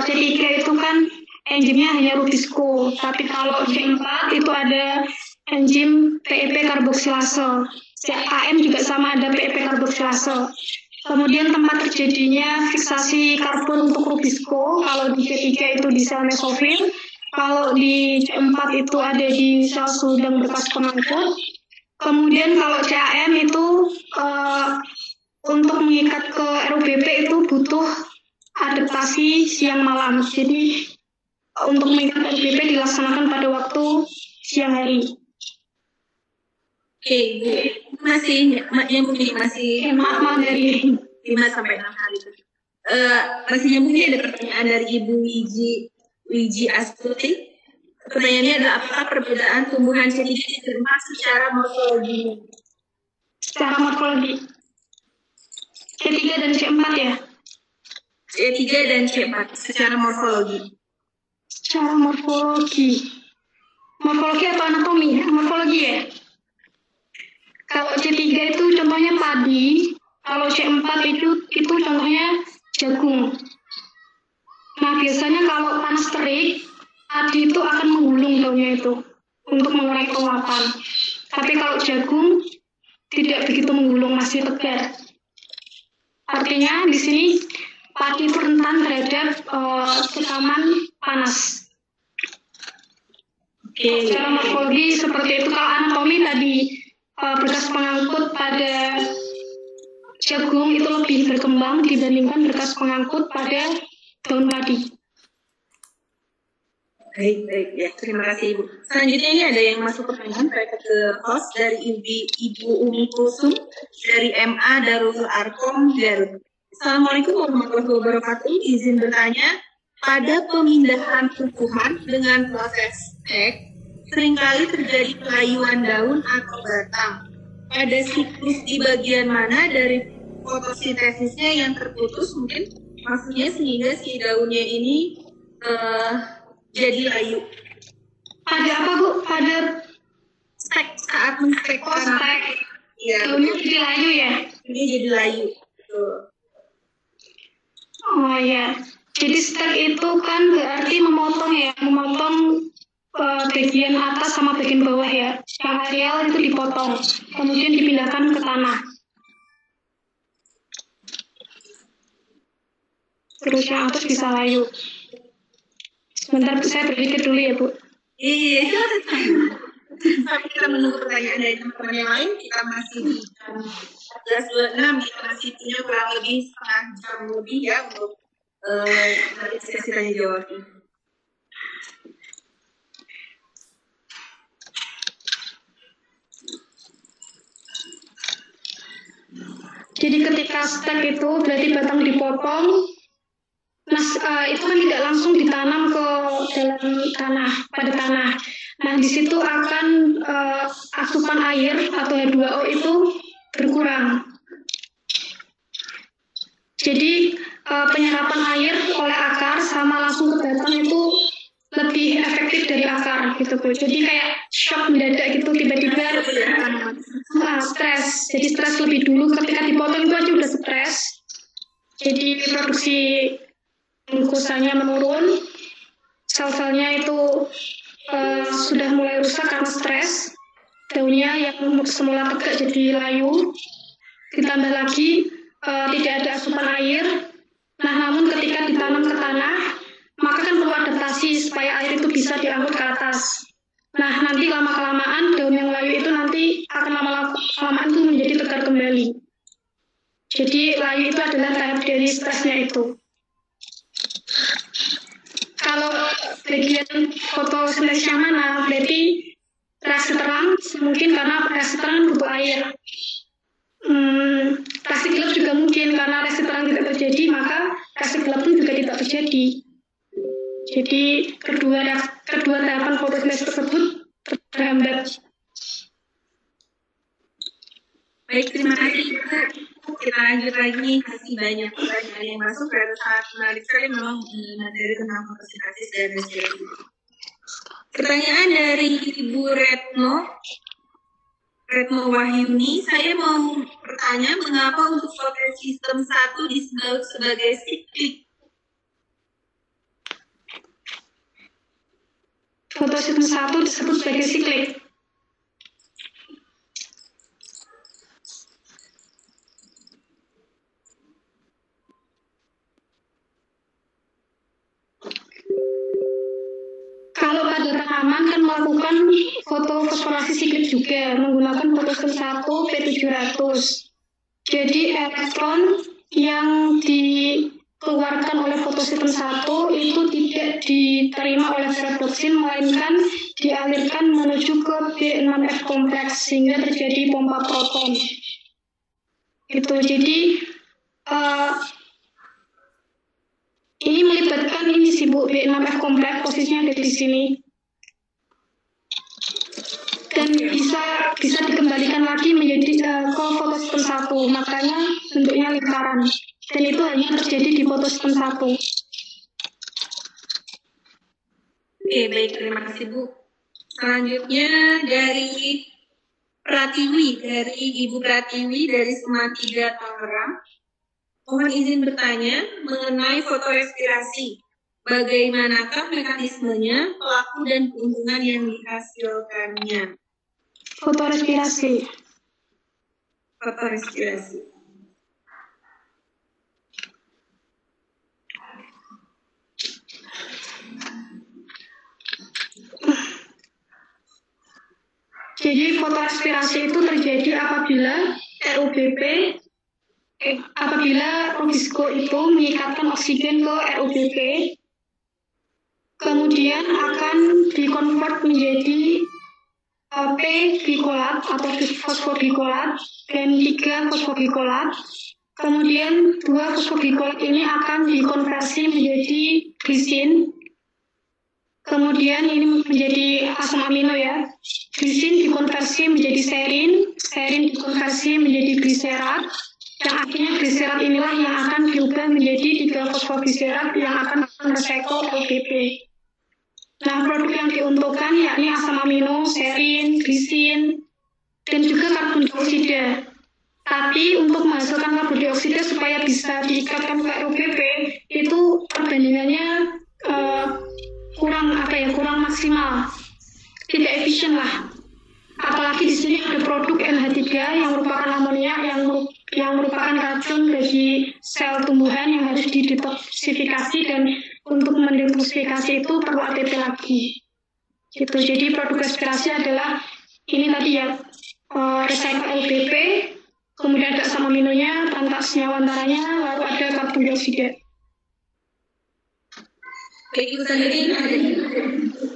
C3 itu kan enzimnya hanya rubisco, tapi kalau C4 itu ada enzim PEP karboksilase. CAM juga sama ada PEP karboksilase. Kemudian tempat terjadinya fiksasi karbon untuk rubisco, kalau di C3 itu di sel mesofil, kalau di C4 itu ada di sel seludang berkas pengangkut. Kemudian kalau CAM itu untuk mengikat ke RUBP itu butuh adaptasi siang malam. Jadi untuk mengikat RUBP dilaksanakan pada waktu siang hari. Oke, Bu. Masih Maaf dari 5 sampai 6 hari. Masih nyambung ini ada pertanyaan dari Ibu Wiji Astuti. Pertanyaannya adalah apakah perbedaan tumbuhan C3 dan C4 secara morfologi? Secara morfologi. C3 dan C4 ya? C3 dan C4 secara morfologi. Secara morfologi. Morfologi atau anatomi? Morfologi ya? Kalau C3 itu contohnya padi, kalau C4 itu contohnya jagung. Nah, biasanya kalau panas terik, padi itu akan menggulung daunnya itu untuk mengurai penguapan. Tapi kalau jagung tidak begitu menggulung, masih tegar. Artinya di sini padi itu rentan terhadap tekanan panas. Oke. Secara morfologi seperti itu. Kalau anatomi tadi berkas pengangkut pada jagung itu lebih berkembang dibandingkan berkas pengangkut pada daun padi. Baik ya. Terima kasih Ibu. Selanjutnya ini ada yang masuk pertanyaan terkait ke host dari Ibu Umi Kulsum dari MA Darul Arkom Garut. Assalamualaikum warahmatullahi wabarakatuh. Izin bertanya, pada pemindahan tumbuhan dengan proses stek, seringkali terjadi pelayuan daun atau batang. Ada siklus di bagian mana dari fotosintesisnya yang terputus mungkin? Maksudnya sehingga si daunnya ini jadi layu. Pada apa Bu? Pada Stek, saat menstek. stek. Ya, Daunnya jadi layu ya? ini jadi layu. Betul. Oh ya. Jadi stek itu kan berarti memotong ya, memotong bagian atas sama bagian bawah ya. Yang areal itu dipotong, kemudian dipindahkan ke tanah. Terus yang atas bisa layu. Sebentar Bu, saya berpikir dulu ya Bu. Iya. Sampai kita menunggu pertanyaan dari teman-teman yang lain, kita masih di jam 14.26, kita masih punya kurang lebih setengah jam lebih ya untuk sesi tanya jawab ini. Jadi ketika stek itu berarti batang dipotong, itu kan tidak langsung ditanam ke dalam tanah, pada tanah. Nah, di situ akan asupan air atau H2O itu berkurang. Jadi penyerapan air oleh akar sama langsung ke batang itu lebih efektif dari akar gitu Bu. Jadi kayak shock mendadak gitu tiba-tiba stres. Jadi stres lebih dulu ketika dipotong itu aja udah stres. Jadi produksi glukosanya menurun, sel-selnya itu sudah mulai rusak karena stres. Daunnya yang semula tegak jadi layu. Ditambah lagi tidak ada asupan air. Nah, namun ketika ditanam ke tanah, maka kan perlu adaptasi supaya air itu bisa diangkut ke atas. Nah, nanti lama-kelamaan daun yang layu itu nanti akan lama-kelamaan itu menjadi tegar kembali. Jadi layu itu adalah tahap dari stresnya itu. Kalau bagian fotosintesis yang mana, berarti reaksi terang mungkin karena reaksi terang butuh air. Reaksi gelap juga mungkin karena reaksi terang tidak terjadi, maka reaksi gelap pun juga tidak terjadi. Jadi kedua tahapan fotosintesis tersebut terhambat. Baik, terima kasih. Kita lanjut lagi, masih banyak pertanyaan yang masuk dan sangat menarik sekali memang materi tentang fotosintesis dan respirasi. Pertanyaan dari Ibu Retno Wahyuni, saya mau bertanya mengapa untuk fotosistem 1 disebut sebagai siklik? Fotosistem 1 disebut sebagai siklik. Kalau pada tanaman kan melakukan fotofosforasi siklik juga menggunakan fotosistem 1 P700. Jadi elektron yang dikeluarkan oleh fotosistem 1 itu tidak diterima oleh ferroboksin, melainkan dialirkan menuju ke B6F kompleks sehingga terjadi pompa proton. Itu jadi ini melibatkan ini sih Bu, B6F kompleks, posisinya ada di sini. Dan bisa dikembalikan lagi menjadi ke fotosistem 1, makanya bentuknya lingkaran. Dan itu hanya terjadi di fotosistem 1. Oke, baik, terima kasih Bu. Selanjutnya dari Ibu Pratiwi dari SMA 3 Tangerang. Mohon izin bertanya mengenai fotorespirasi. Bagaimanakah mekanismenya, pelaku dan keuntungan yang dihasilkannya? Fotorespirasi. Jadi fotorespirasi itu terjadi apabila rubisco itu mengikatkan oksigen ke RUBP, kemudian akan dikonvert menjadi P-glikolat atau fosfoglykolat dan 3 fosfoglykolat. Kemudian 2 fosfoglykolat ini akan dikonversi menjadi glisin. Kemudian ini menjadi asam amino ya. Glisin dikonversi menjadi serin dikonversi menjadi gliserat. Yang akhirnya gliserat inilah yang akan diubah menjadi 3 fosfogliserat yang akan merecycle LPP. Nah, produk yang diuntungkan yakni asam amino, serin, glisin, dan juga karbon dioksida. Tapi untuk menghasilkan karbon dioksida supaya bisa diikatkan ke RUBP itu perbandingannya kurang maksimal, tidak efisien lah. Apalagi di sini ada produk NH3 yang merupakan amonia yang merupakan racun bagi sel tumbuhan yang harus didetoksifikasi, dan untuk mendetoksifikasi itu perlu ATP lagi. Gitu. Jadi produk respirasi adalah ini tadi ya, recycle LPP, kemudian ada asam aminonya, tanpa senyawa antaranya, lalu ada karbon dioksida. Baik, Ibu sendiri ada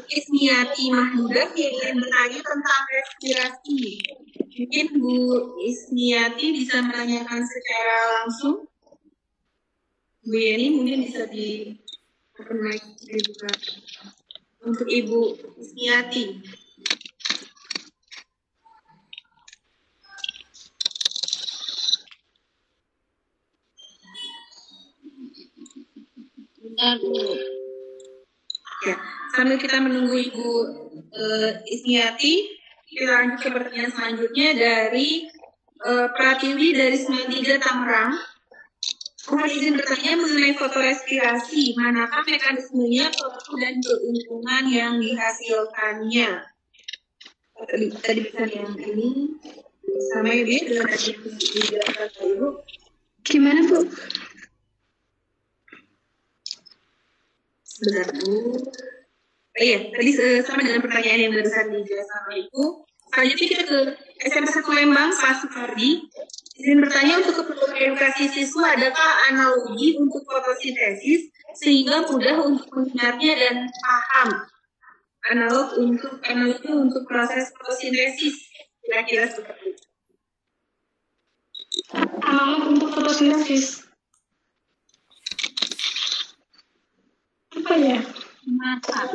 Ismiati Mahmudah yang ingin bertanya tentang respirasi. Mungkin Bu Ismiati bisa menanyakan secara langsung. Bu Yeni mungkin bisa diperkenalkan juga untuk Ibu Ismiati. Ya, sambil kita menunggu Ibu Ismiati, kita lanjut ke pertanyaan selanjutnya dari Pratiwi dari SMA 3 Tangerang. Mohon izin bertanya mengenai fotorespirasi, manakah mekanismenya, pelaku dan keuntungan yang dihasilkannya? Tadi pesan yang ini sama ya, Bu, dengan tadi dijelaskan Ibu. Gimana Bu? Sebentar Bu. Iya, tadi sama dengan pertanyaan yang barusan dijelaskan oleh Ibu. Selanjutnya kita ke SMP 1 Lembang, Pak Supardi. Izin bertanya untuk keperluan edukasi siswa, adakah analogi untuk fotosintesis sehingga mudah untuk mendengarnya dan paham? Analogi untuk proses fotosintesis, kira-kira seperti itu. Analog untuk fotosintesis. Apa ya? Mata.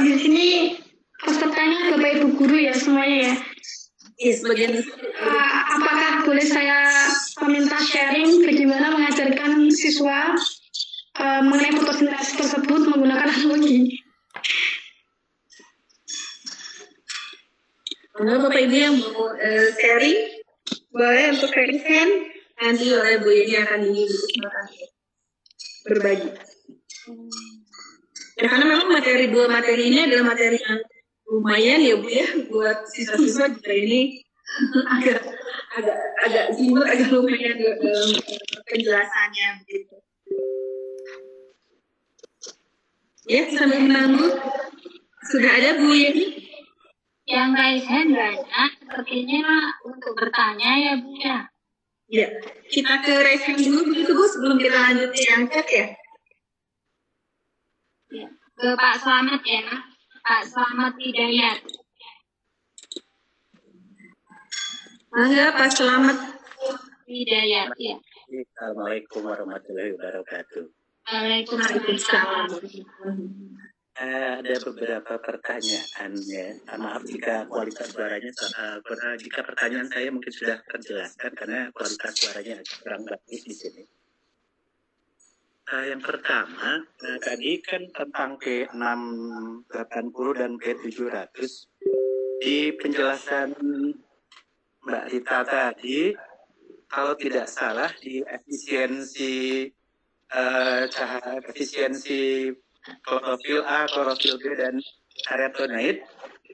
Di sini pesertanya Bapak Ibu guru ya semuanya ya. Yes, bagian Apakah boleh saya meminta sharing bagaimana mengajarkan siswa mengenai fotosintesis tersebut menggunakan analogi? Bapak Ibu yang mau sharing, boleh untuk raise hand. Nanti oleh Bu Yeni akan diberikan berbagi. Ya, karena memang dua materi ini adalah materi yang lumayan ya Bu ya, buat siswa-siswa juga ini agak simpel, agak lumayan penjelasannya begitu. Ya, sambil menunggu, sudah ada Bu Yeni? Yang raise hand banyak, sepertinya untuk bertanya ya Bu ya. Ya, kita ke raise hand dulu begitu Bu sebelum kita lanjut yang chat ya. Ya. Ke Pak Slamet ya, Pak Slamet Hidayat. Mangga Pak Slamet Hidayat ya. Assalamualaikum warahmatullahi wabarakatuh. Waalaikumsalam. Ada beberapa pertanyaan ya. Maaf jika kualitas suaranya jika pertanyaan saya mungkin sudah terjelaskan karena kualitas suaranya agak kurang bagus di sini. Yang pertama, tadi kan tentang P680 dan P700 di penjelasan Mbak Rita tadi, kalau tidak salah di efisiensi klorofil A, klorofil B, dan karotenoid,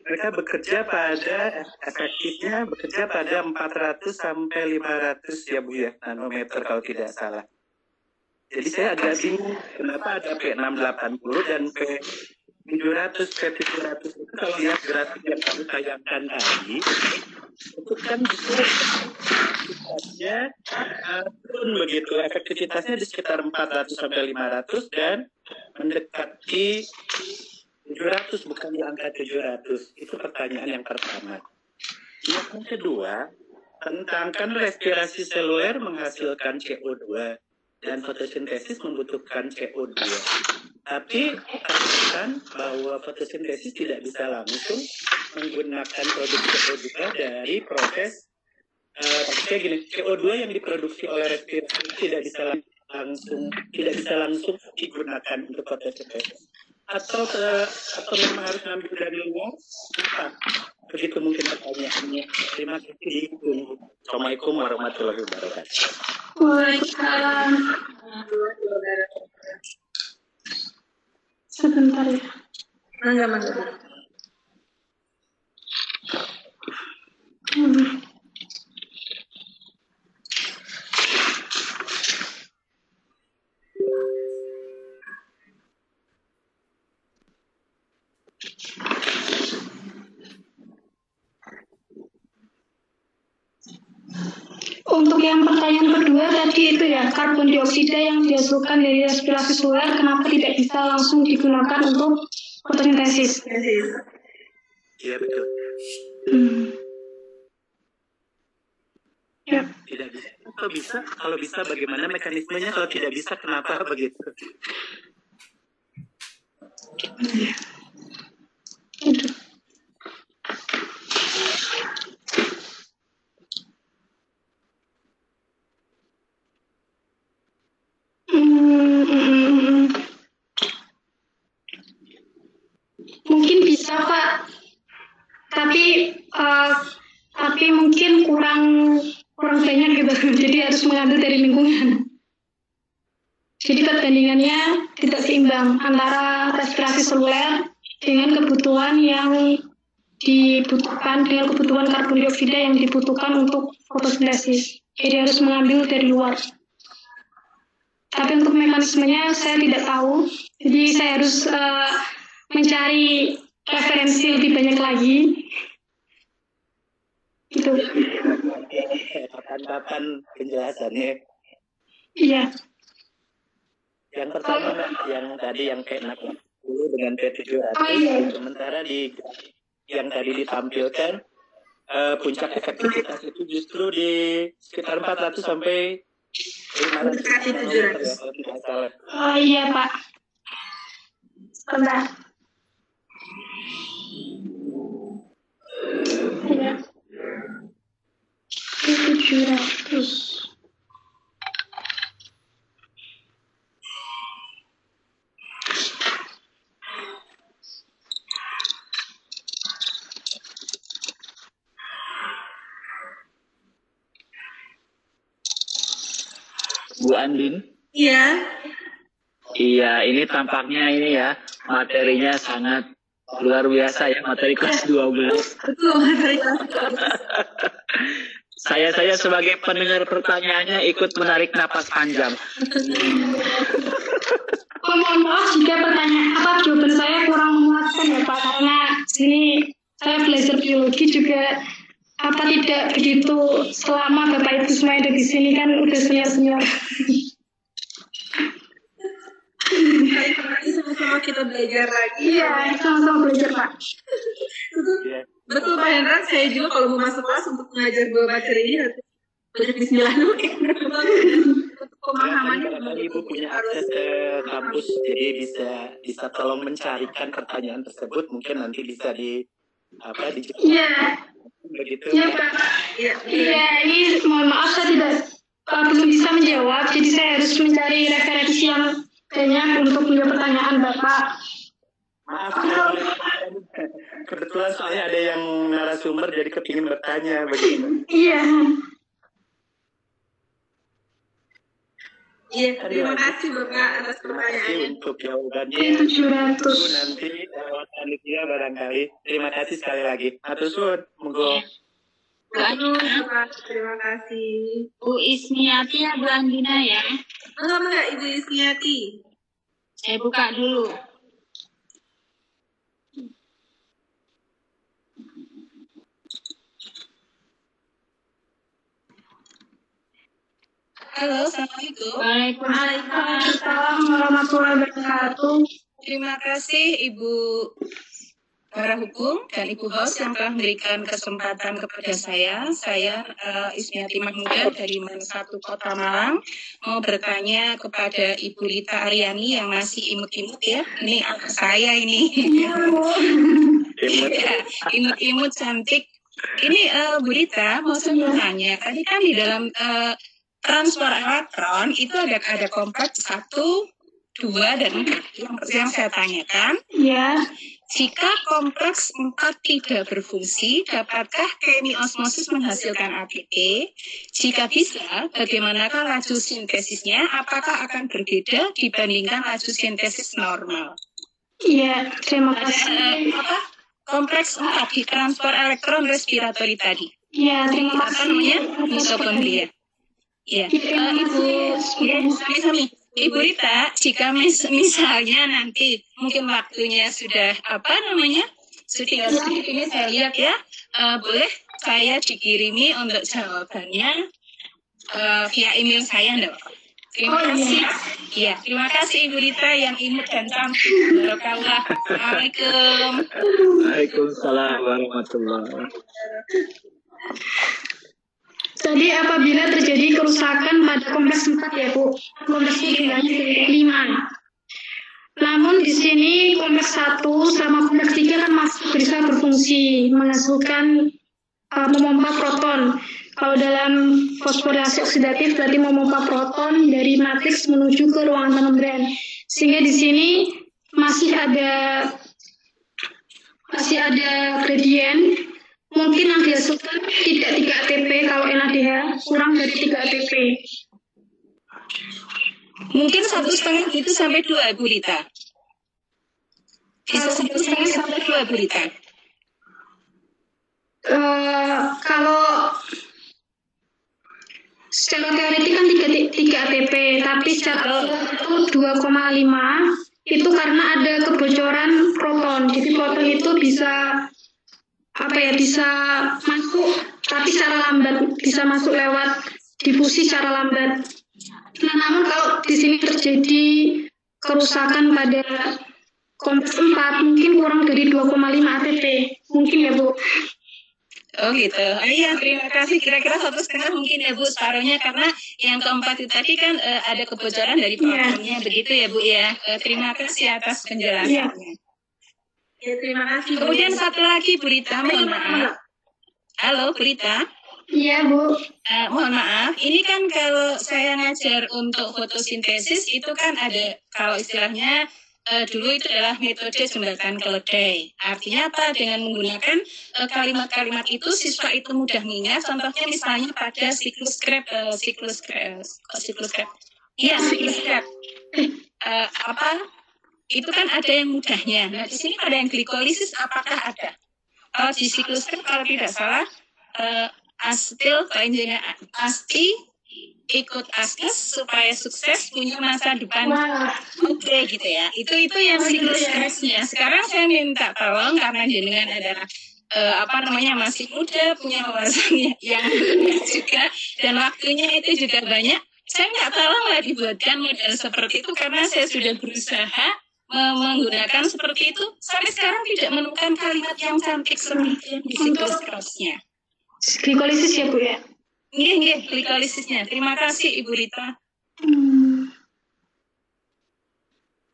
mereka efektifnya bekerja pada 400 sampai 500 ya Bu ya, nanometer kalau tidak salah. Jadi saya agak bingung kenapa ada P680 dan P700 itu kalau lihat grafik yang kami tayangkan tadi, itu kan sifatnya turun begitu, efektivitasnya di sekitar 400 sampai 500 dan mendekati 700, bukan di angka 700. Itu pertanyaan yang pertama. Yang kedua, tentang kan respirasi seluler menghasilkan CO2 dan fotosintesis membutuhkan CO2. Tapi katakan bahwa fotosintesis tidak bisa langsung menggunakan produk CO2 dari proses kayak gini, CO2 yang diproduksi oleh respirasi tidak bisa langsung digunakan untuk fotosintesis. Atau memang harus ngambil dari luar? Apa? Begitu mungkin pertanyaannya. Terima kasih. Assalamualaikum warahmatullahi wabarakatuh. Waalaikumsalam. Sebentar ya. Mangga. Untuk yang pertanyaan kedua tadi itu ya, karbon dioksida yang dihasilkan dari respirasi seluler kenapa tidak bisa langsung digunakan untuk fotosintesis? Iya betul. Ya. Tidak bisa. Kalau bisa bagaimana mekanismenya? Kalau tidak bisa kenapa begitu? Itu. Mungkin bisa Pak, tapi mungkin kurang banyak gitu. Jadi harus mengambil dari lingkungan. Jadi perbandingannya tidak seimbang antara respirasi seluler dengan kebutuhan yang dibutuhkan, dengan kebutuhan karbon dioksida yang dibutuhkan untuk fotosintesis. Jadi harus mengambil dari luar. Tapi untuk mekanismenya saya tidak tahu. Jadi saya harus mencari referensi lebih banyak lagi. Gitu. Kapan penjelasannya? Iya. Yang pertama, yang tadi yang P680 dengan P700. Iya. Sementara yang tadi ditampilkan puncak efektivitas itu justru di sekitar 400 sampai 500. Oh iya Pak. Sebentar. Ya. 700. Bu Andin? Iya. Iya, ini tampaknya ini ya, materinya sangat luar biasa ya, materi kelas 12. Betul, materi kelas 12. Saya sebagai pendengar pertanyaannya ikut menarik napas panjang. Mohon maaf jika jawaban saya kurang memuaskan ya Pak, karena sini saya belajar belajar biologi juga tidak begitu selama Bapak Ibu semua ada di sini kan udah senior. Nanti sama-sama kita belajar lagi. Iya, sama-sama belajar Pak. Betul Pak Hendra, saya juga kalau mau masuk kelas untuk mengajar dua materi ini harus banyak bismillah dulu. Untuk pemahamannya. Karena Ibu punya akses ke kampus, jadi bisa tolong mencarikan pertanyaan tersebut, mungkin nanti bisa dijawab. Iya. Begitu. Iya Pak. Iya, ini mohon maaf saya belum bisa menjawab, jadi saya harus mencari referensi yang banyak untuk menjawab pertanyaan Bapak. Maaf, kebetulan soalnya ada yang narasumber jadi kepingin bertanya begitu. Iya. Iya, terima kasih Bapak atas Terima kasih pertanyaannya. untuk jawabannya. 700. Ibu nanti lewat panitia barangkali. Terima kasih sekali lagi. Atur suwun, monggo. Bapak, terima kasih. Bu Ismiati ya Bu Andina ya. Enggak Ibu Ismiati. Saya buka dulu. Halo, Assalamualaikum. Waalaikumsalam. Waalaikumsalam warahmatullahi wabarakatuh. Terima kasih Ibu para hukum dan Ibu host yang telah memberikan kesempatan kepada saya. Saya Ismiati Mahmuda dari Man1 Kota Malang mau bertanya kepada Ibu Rita Aryani yang masih imut-imut ya. Ini anak saya ini. Ya, imut-imut cantik. Ini Bu Rita mau saya bertanya. Tadi kan di dalam transfer elektron itu ada kompleks 1, 2, dan 4 yang saya tanyakan. Ya. Jika kompleks 4 tidak berfungsi, dapatkah kemiosmosis menghasilkan ATP? Jika bisa, bagaimanakah laju sintesisnya? Apakah akan berbeda dibandingkan laju sintesis normal? Iya, terima kasih. Kompleks 4 di transfer elektron respiratori tadi. Iya, terima Apa kasih. namanya? Mitokondria. Ya, Ibu Rita, jika misalnya nanti mungkin waktunya sudah sudah sedikit ini saya lihat ya, boleh saya dikirimi untuk jawabannya via email saya, enggak? Terima kasih. Iya, terima kasih Ibu Rita yang imut dan cantik. Assalamualaikum. Waalaikumsalam warahmatullahi wabarakatuh. Jadi apabila terjadi kerusakan pada kompleks 4 ya Bu, kompleksnya jumlahnya 5. Namun di sini kompleks 1 sama kompleks 3 kan masih bisa berfungsi, menghasilkan memompa proton. Kalau dalam fosforilasi oksidatif berarti memompa proton dari matriks menuju ke ruangan membran. Sehingga di sini masih ada gradien. Mungkin yang dihasilkan tidak 3 ATP kalau NADH, kurang dari 3 ATP. Mungkin 1,5 itu sampai 2, Bu Rita. Bisa 1,5 sampai 2, Bu Rita. Kalau secara teori kan 3 ATP, tapi secara itu 2,5 itu karena ada kebocoran proton. Jadi proton itu bisa masuk tapi secara lambat, bisa masuk lewat difusi secara lambat. Nah, namun kalau di sini terjadi kerusakan pada kompleks 4 mungkin kurang dari 2,5 ATP, mungkin ya Bu. Oh gitu. Iya, terima kasih. Kira-kira 1,5 mungkin ya Bu, separuhnya karena yang keempat itu tadi kan ada kebocoran dari protonnya, begitu ya Bu ya. Terima kasih atas penjelasannya. Ya, terima kasih. Kemudian satu lagi Bu Rita, mohon maaf. Halo Bu Rita. Iya Bu. Mohon maaf, ini kan kalau saya ngajar untuk fotosintesis itu kan ada, kalau istilahnya dulu itu adalah metode jembatan keledai. Artinya apa? Dengan menggunakan kalimat-kalimat itu siswa itu mudah mengingat. Contohnya misalnya pada siklus Krebs. Iya, siklus Krebs. Itu kan ada yang mudahnya. Nah, di sini ada yang glikolisis, apakah ada? Kalau di siklus Krebs kalau tidak salah asetil koenzimnya asti ikut askes supaya sukses punya masa depan oke gitu ya. Itu yang siklus Krebsnya. Sekarang saya minta tolong karena jenengan adalah masih muda, punya wawasan yang banyak juga, dan waktunya itu juga banyak. Saya nggak tolong lah dibuatkan model seperti itu karena saya sudah berusaha menggunakan seperti itu. Sampai sekarang tidak menemukan kalimat yang cantik seperti yang di siklus cross-nya. Glikolisis ya Bu ya? Nggih, glikolisisnya. Terima kasih Ibu Rita.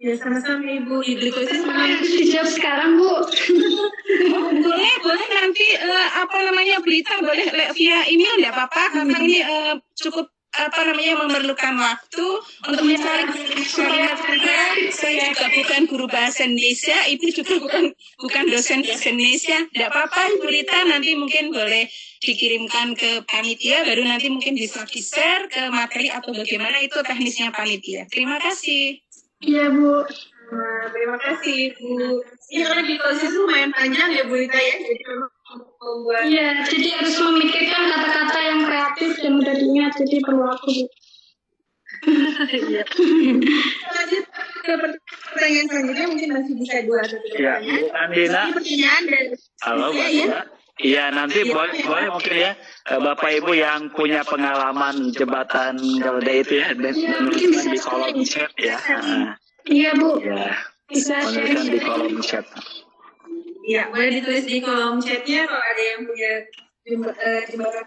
Ya, sama-sama Ibu. Glikolisis Harus dijawab sekarang Bu. Boleh nanti berita boleh via email enggak apa-apa karena ini cukup memerlukan waktu untuk mencari kalimat. Saya juga bukan guru bahasa Indonesia, Ibu juga bukan dosen bahasa Indonesia. Enggak apa-apa Ibu Rita, nanti mungkin boleh dikirimkan ke panitia, baru nanti mungkin bisa di-share ke materi atau bagaimana itu teknisnya panitia. Terima kasih. Iya Bu. Terima kasih Bu. Ini karena glikosis lumayan panjang ya Bu Rita ya, jadi membuat. Iya, jadi harus memikirkan kata-kata yang kreatif dan mudah diingat, jadi perlu waktu Bu. Iya. Lanjut ke pertanyaan selanjutnya, mungkin masih bisa 2 atau 3 Ya, pertanyaan. Bu Andina. Ini pertanyaan dari Halo, Bu Andina. Iya, nanti boleh mungkin ya Bapak Ibu yang punya pengalaman jembatan Garuda itu ya, dan menuliskan di kolom chat ya. Iya Bu. Ya, Bisa menuliskan di sharing. kolom chat. Ya, boleh ditulis di kolom chatnya kalau ada yang punya jembatan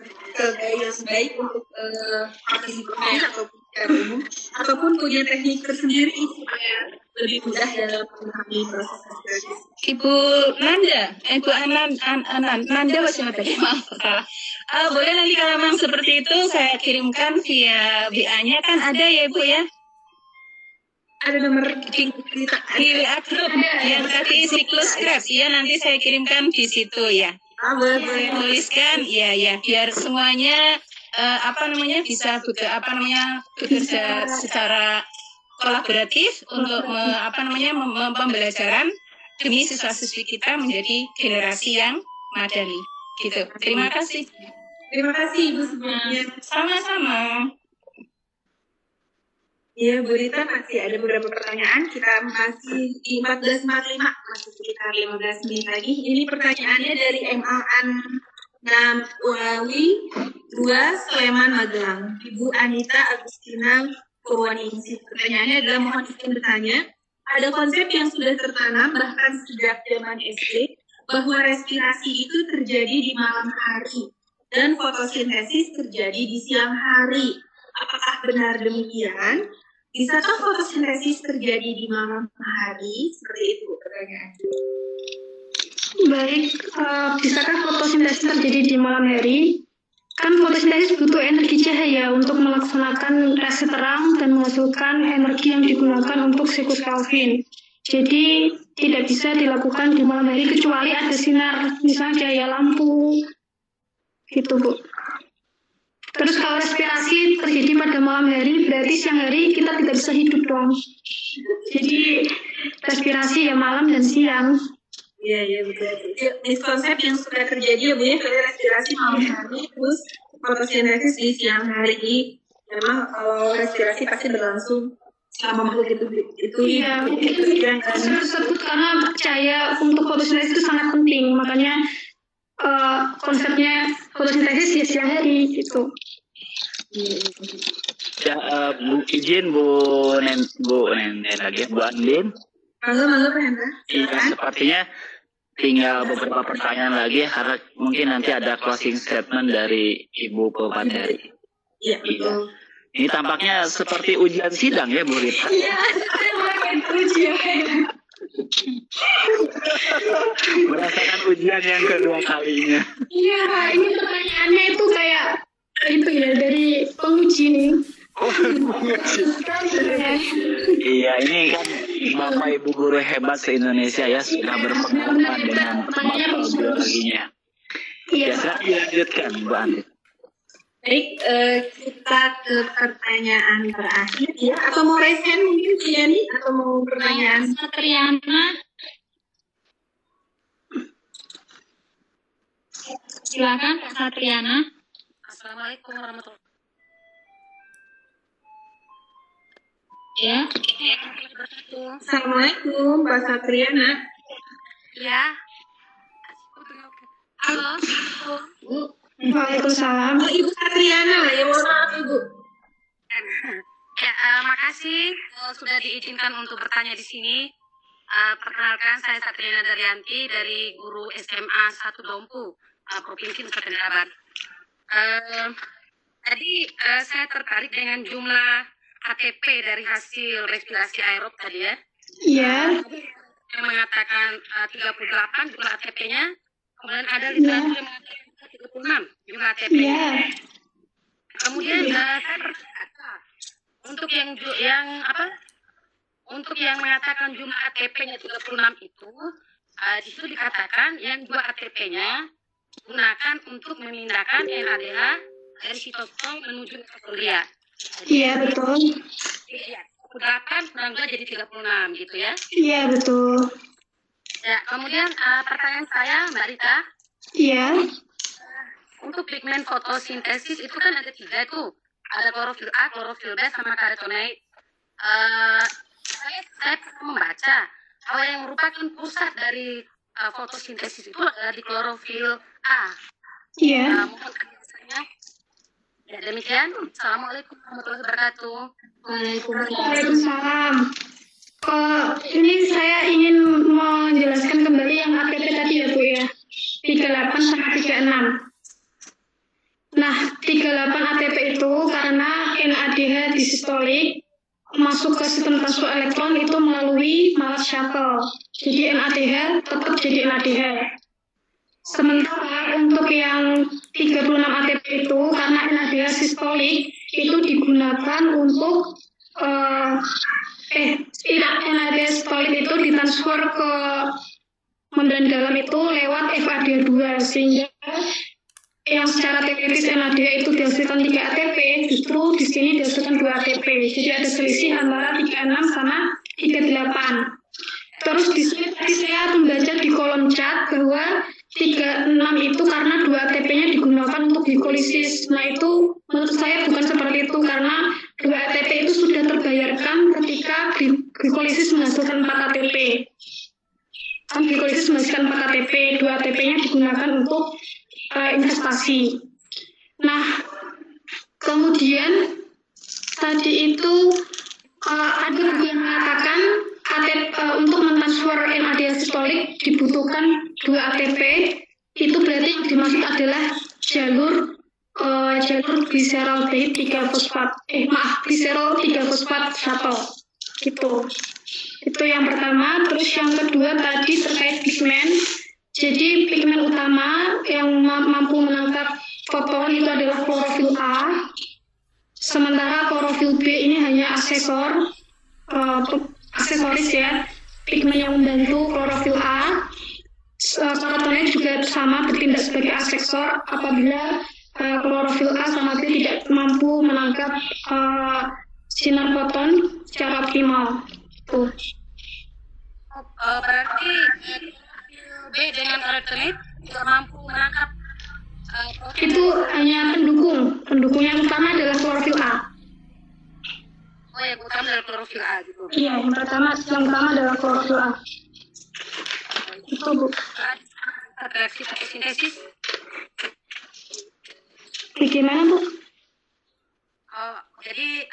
yang baik untuk partisipasi ataupun secara umum, ataupun punya teknik tersendiri supaya lebih mudah dalam memahami proses registrasi. Ibu Nanda masih tadi, maaf salah. Boleh nanti kalau memang seperti itu saya kirimkan via WA-nya, kan ada ya Ibu ya? Ada nomor Di WA group yang tadi siklus Krebs, ya nanti saya kirimkan di situ ya. boleh. Saya tuliskan, ya biar semuanya bisa bekerja secara kolaboratif untuk pembelajaran demi siswa-siswi kita menjadi generasi yang madani. Gitu. Terima kasih. Terima kasih Ibu sebelumnya. Sama-sama. Ya, Bu Rita, masih ada beberapa pertanyaan. Kita masih di 14.45, masih sekitar 15 menit lagi. Ini pertanyaannya dari MAN Nawawi 2 Sleman Magelang. Ibu Anita Agustina Purwaningsih. Pertanyaannya adalah, mohon izin bertanya, ada konsep yang sudah tertanam bahkan sejak zaman SD bahwa respirasi itu terjadi di malam hari dan fotosintesis terjadi di siang hari. Apakah benar demikian? Bisakah fotosintesis terjadi di malam hari? Seperti itu pertanyaannya. Baik, bisakah fotosintesis terjadi di malam hari? Kan fotosintesis butuh energi cahaya untuk melaksanakan reaksi terang dan menghasilkan energi yang digunakan untuk siklus Kelvin. Jadi tidak bisa dilakukan di malam hari kecuali ada sinar, misalnya cahaya lampu, gitu Bu. Terus kalau respirasi terjadi pada malam hari, berarti siang hari kita tidak bisa hidup dong. Jadi respirasi ya malam dan siang. Iya, betul. Miskonsep yang suka terjadi ya Bu ya, kalau respirasi malam hari, terus fotosintesis di siang hari. Memang kalau respirasi pasti berlangsung selama makhluk itu. Iya, itu tersebut karena cahaya untuk fotosintesis itu sangat penting, makanya konsepnya fotosintesis ya siang hari gitu. Ya, izin Bu Nenek lagi, Bu Andin. Halo, Renda. Iya, sepertinya tinggal beberapa pertanyaan lagi, karena mungkin nanti ada closing statement dari Ibu pemateri. Iya, betul. Ini tampaknya seperti ujian sidang ya, Bu Rita. Iya, saya makin ujian. Merasakan ujian yang kedua kalinya. Iya, ini pertanyaannya itu kayak itu ya dari penguji nih. Oh, iya, ini kan Bapak Ibu guru hebat se-Indonesia ya, sudah berpengalaman dengan mata biologinya. Ya, saya dilanjutkan, Bu Andin. Baik, kita ke pertanyaan terakhir ya. Atau mau raise hand mungkin Bu Yani? Atau mau pertanyaan? Satriana. Silakan Kak Satriana. Assalamualaikum warahmatullahi wabarakatuh. Ya. Assalamualaikum, Mbak Satriana. Ya. Halo. Bu. Waalaikumsalam. Ibu Satriana, ya mohon maaf Ibu. Ya, makasih sudah diizinkan untuk bertanya di sini. Perkenalkan, saya Satriana Daryanti dari guru SMA 1 Dompu, Provinsi Nusa Tenggara Barat. Tadi saya tertarik dengan jumlah ATP dari hasil respirasi aerob tadi ya. Iya. Yang mengatakan 38 jumlah ATP-nya, kemudian ada literatur yang mengatakan 36 jumlah ATP-nya. Iya. Kemudian saya berkata, untuk yang mengatakan jumlah ATP-nya 36 itu, di situ dikatakan yang 2 ATP-nya gunakan untuk memindahkan NADH dari sitosol menuju mitokondria. Iya, betul. Iya, 8 kurang 2 jadi 36 gitu ya. Iya, betul. Ya, kemudian pertanyaan saya Mbak Rita. Iya. Untuk pigmen fotosintesis itu kan ada 3 tuh. Ada klorofil A, klorofil B, sama karotenoid. Saya pernah membaca bahwa yang merupakan pusat dari fotosintesis itu adalah di klorofil A. Iya. Mohon penjelasannya. Ya, demikian. Assalamualaikum warahmatullahi wabarakatuh. Waalaikumsalam. Ini saya ingin menjelaskan kembali yang ATP tadi ya Bu ya. 38 sama 36. Nah, 38 ATP itu karena NADH distolik masuk ke sistem transfer elektron itu melalui Malat shuttle. Jadi NADH tetap jadi NADH. Sementara untuk yang 36 ATP itu karena NADH sistolik itu digunakan untuk NADH sistolik itu ditransfer ke membran dalam itu lewat FAD2 sehingga yang secara teoritis NADH itu dihasilkan 3 ATP, justru di sini dihasilkan 2 ATP. Jadi ada selisih antara 36 sama 38. Terus di sini tadi saya membaca di kolom chat bahwa 36 itu karena 2 ATP-nya digunakan untuk glikolisis. Nah itu menurut saya bukan seperti itu karena 2 ATP itu sudah terbayarkan ketika glikolisis menghasilkan 4 ATP. Kan glikolisis menghasilkan 4 ATP, 2 ATP-nya digunakan untuk investasi. Nah, kemudian tadi itu ada yang mengatakan untuk mentransfer NADH sistolik dibutuhkan 2 ATP. Itu berarti yang dimaksud adalah jalur glyceraldehyde 3 fosfat. Glycerol 3 fosfat shuttle. Gitu. Itu yang pertama. Terus yang kedua tadi terkait pigmen. Jadi pigmen utama yang mampu menangkap foton itu adalah klorofil A, sementara klorofil B ini hanya aksesoris ya, pigmen yang membantu klorofil A. Karotenoid juga sama bertindak sebagai aksesor apabila klorofil A sama B tidak mampu menangkap sinar foton secara optimal. Tuh. Berarti B dengan karotenoid tidak mampu menangkap itu hanya pendukung yang utama adalah klorofil A. Oh ya, utama adalah klorofil A gitu. Iya, yang utama adalah klorofil A. Itu Bu. Reaksi fotosintesis. Bagaimana Bu? Oh, jadi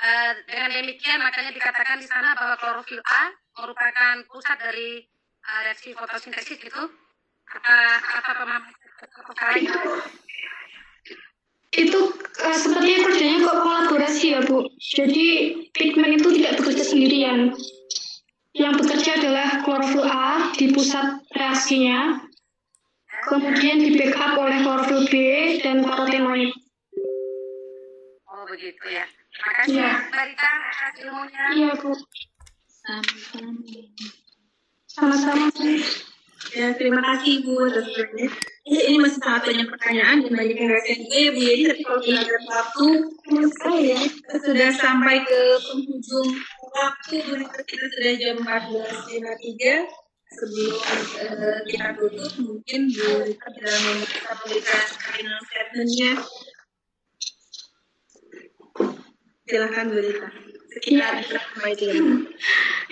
dengan demikian makanya dikatakan di sana bahwa klorofil A merupakan pusat dari reaksi fotosintesis gitu. Apa pemahaman lain? Itu sepertinya kerjanya kok kolaborasi ya Bu. Jadi pigmen itu tidak bekerja sendirian. Yang bekerja adalah klorofil A di pusat reaksinya, kemudian di backup oleh klorofil B dan karotenoid. Oh begitu ya. Makasih Ya. Mbak Rita atas ilmunya. Iya Bu. Sama-sama. Ya, terima kasih Ibu atas pertanyaannya. Ini masih sangat banyak pertanyaan dan banyak yang rasain juga ya Bu. Jadi tapi kalau kita ada waktu, menurut saya kita sudah sampai ke penghujung waktu. Kita sudah jam 14.53. Sebelum kita tutup, mungkin Bu Rita bisa memberikan final statement-nya. Silakan Bu Rita. sekitar itu.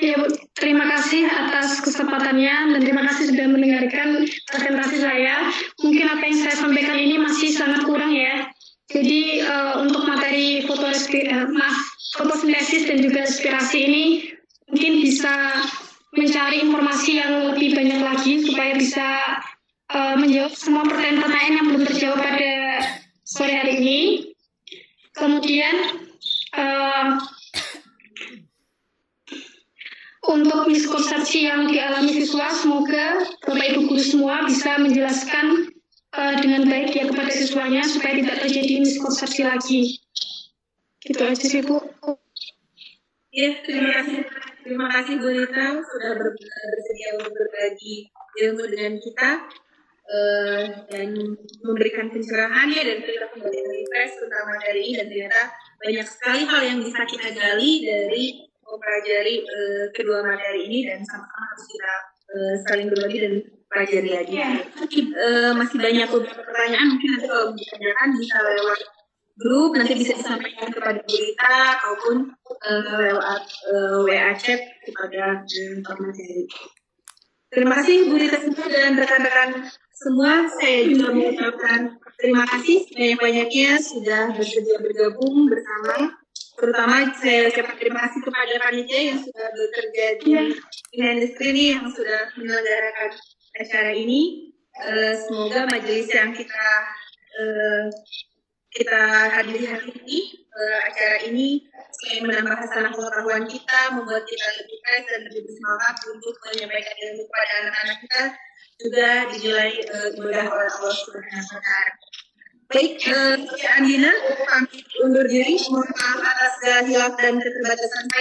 Ya Bu, terima kasih atas kesempatannya dan terima kasih sudah mendengarkan presentasi saya. Mungkin apa yang saya sampaikan ini masih sangat kurang ya. Jadi untuk materi fotosintesis dan juga respirasi ini mungkin bisa mencari informasi yang lebih banyak lagi supaya bisa menjawab semua pertanyaan yang belum terjawab pada sore hari ini. Kemudian untuk miskonsepsi yang dialami siswa, semoga Bapak Ibu guru semua bisa menjelaskan dengan baik ya kepada siswanya supaya tidak terjadi miskonsepsi lagi. Gitu aja sih Bu. Ya, terima kasih Bu Rita sudah bersedia untuk berbagi ilmu dengan kita dan memberikan pencerahannya dan kita kembali refresh tentang materi ini, dan ternyata banyak sekali hal yang bisa kita gali dari mempelajari kedua materi ini, dan sama-sama harus kita saling berbagi dan pelajari lagi. Masih banyak beberapa pertanyaan, mungkin nanti kalau ditanyakan bisa lewat grup, nanti bisa disampaikan kepada Bu Rita ataupun lewat WA chat kepada materi. Terima kasih Bu Rita dan rekan-rekan semua. Saya juga mengucapkan terima kasih banyak-banyaknya sudah bersedia bergabung bersama. Terutama saya ucapkan terima kasih kepada panitia yang sudah bekerja di industri ini, yang sudah menyelenggarakan acara ini. Semoga majelis yang kita hadiri hari ini, acara ini selain menambah hasanah pengetahuan kita, membuat kita lebih fresh dan lebih bersemangat untuk menyampaikan ilmu kepada anak-anak kita, juga dinilai ibadah oleh Allah Subhanahu wa Ta'ala. Baik, Andina, pamit undur diri. Mohon maaf atas segala hilaf dan keterbatasan saya.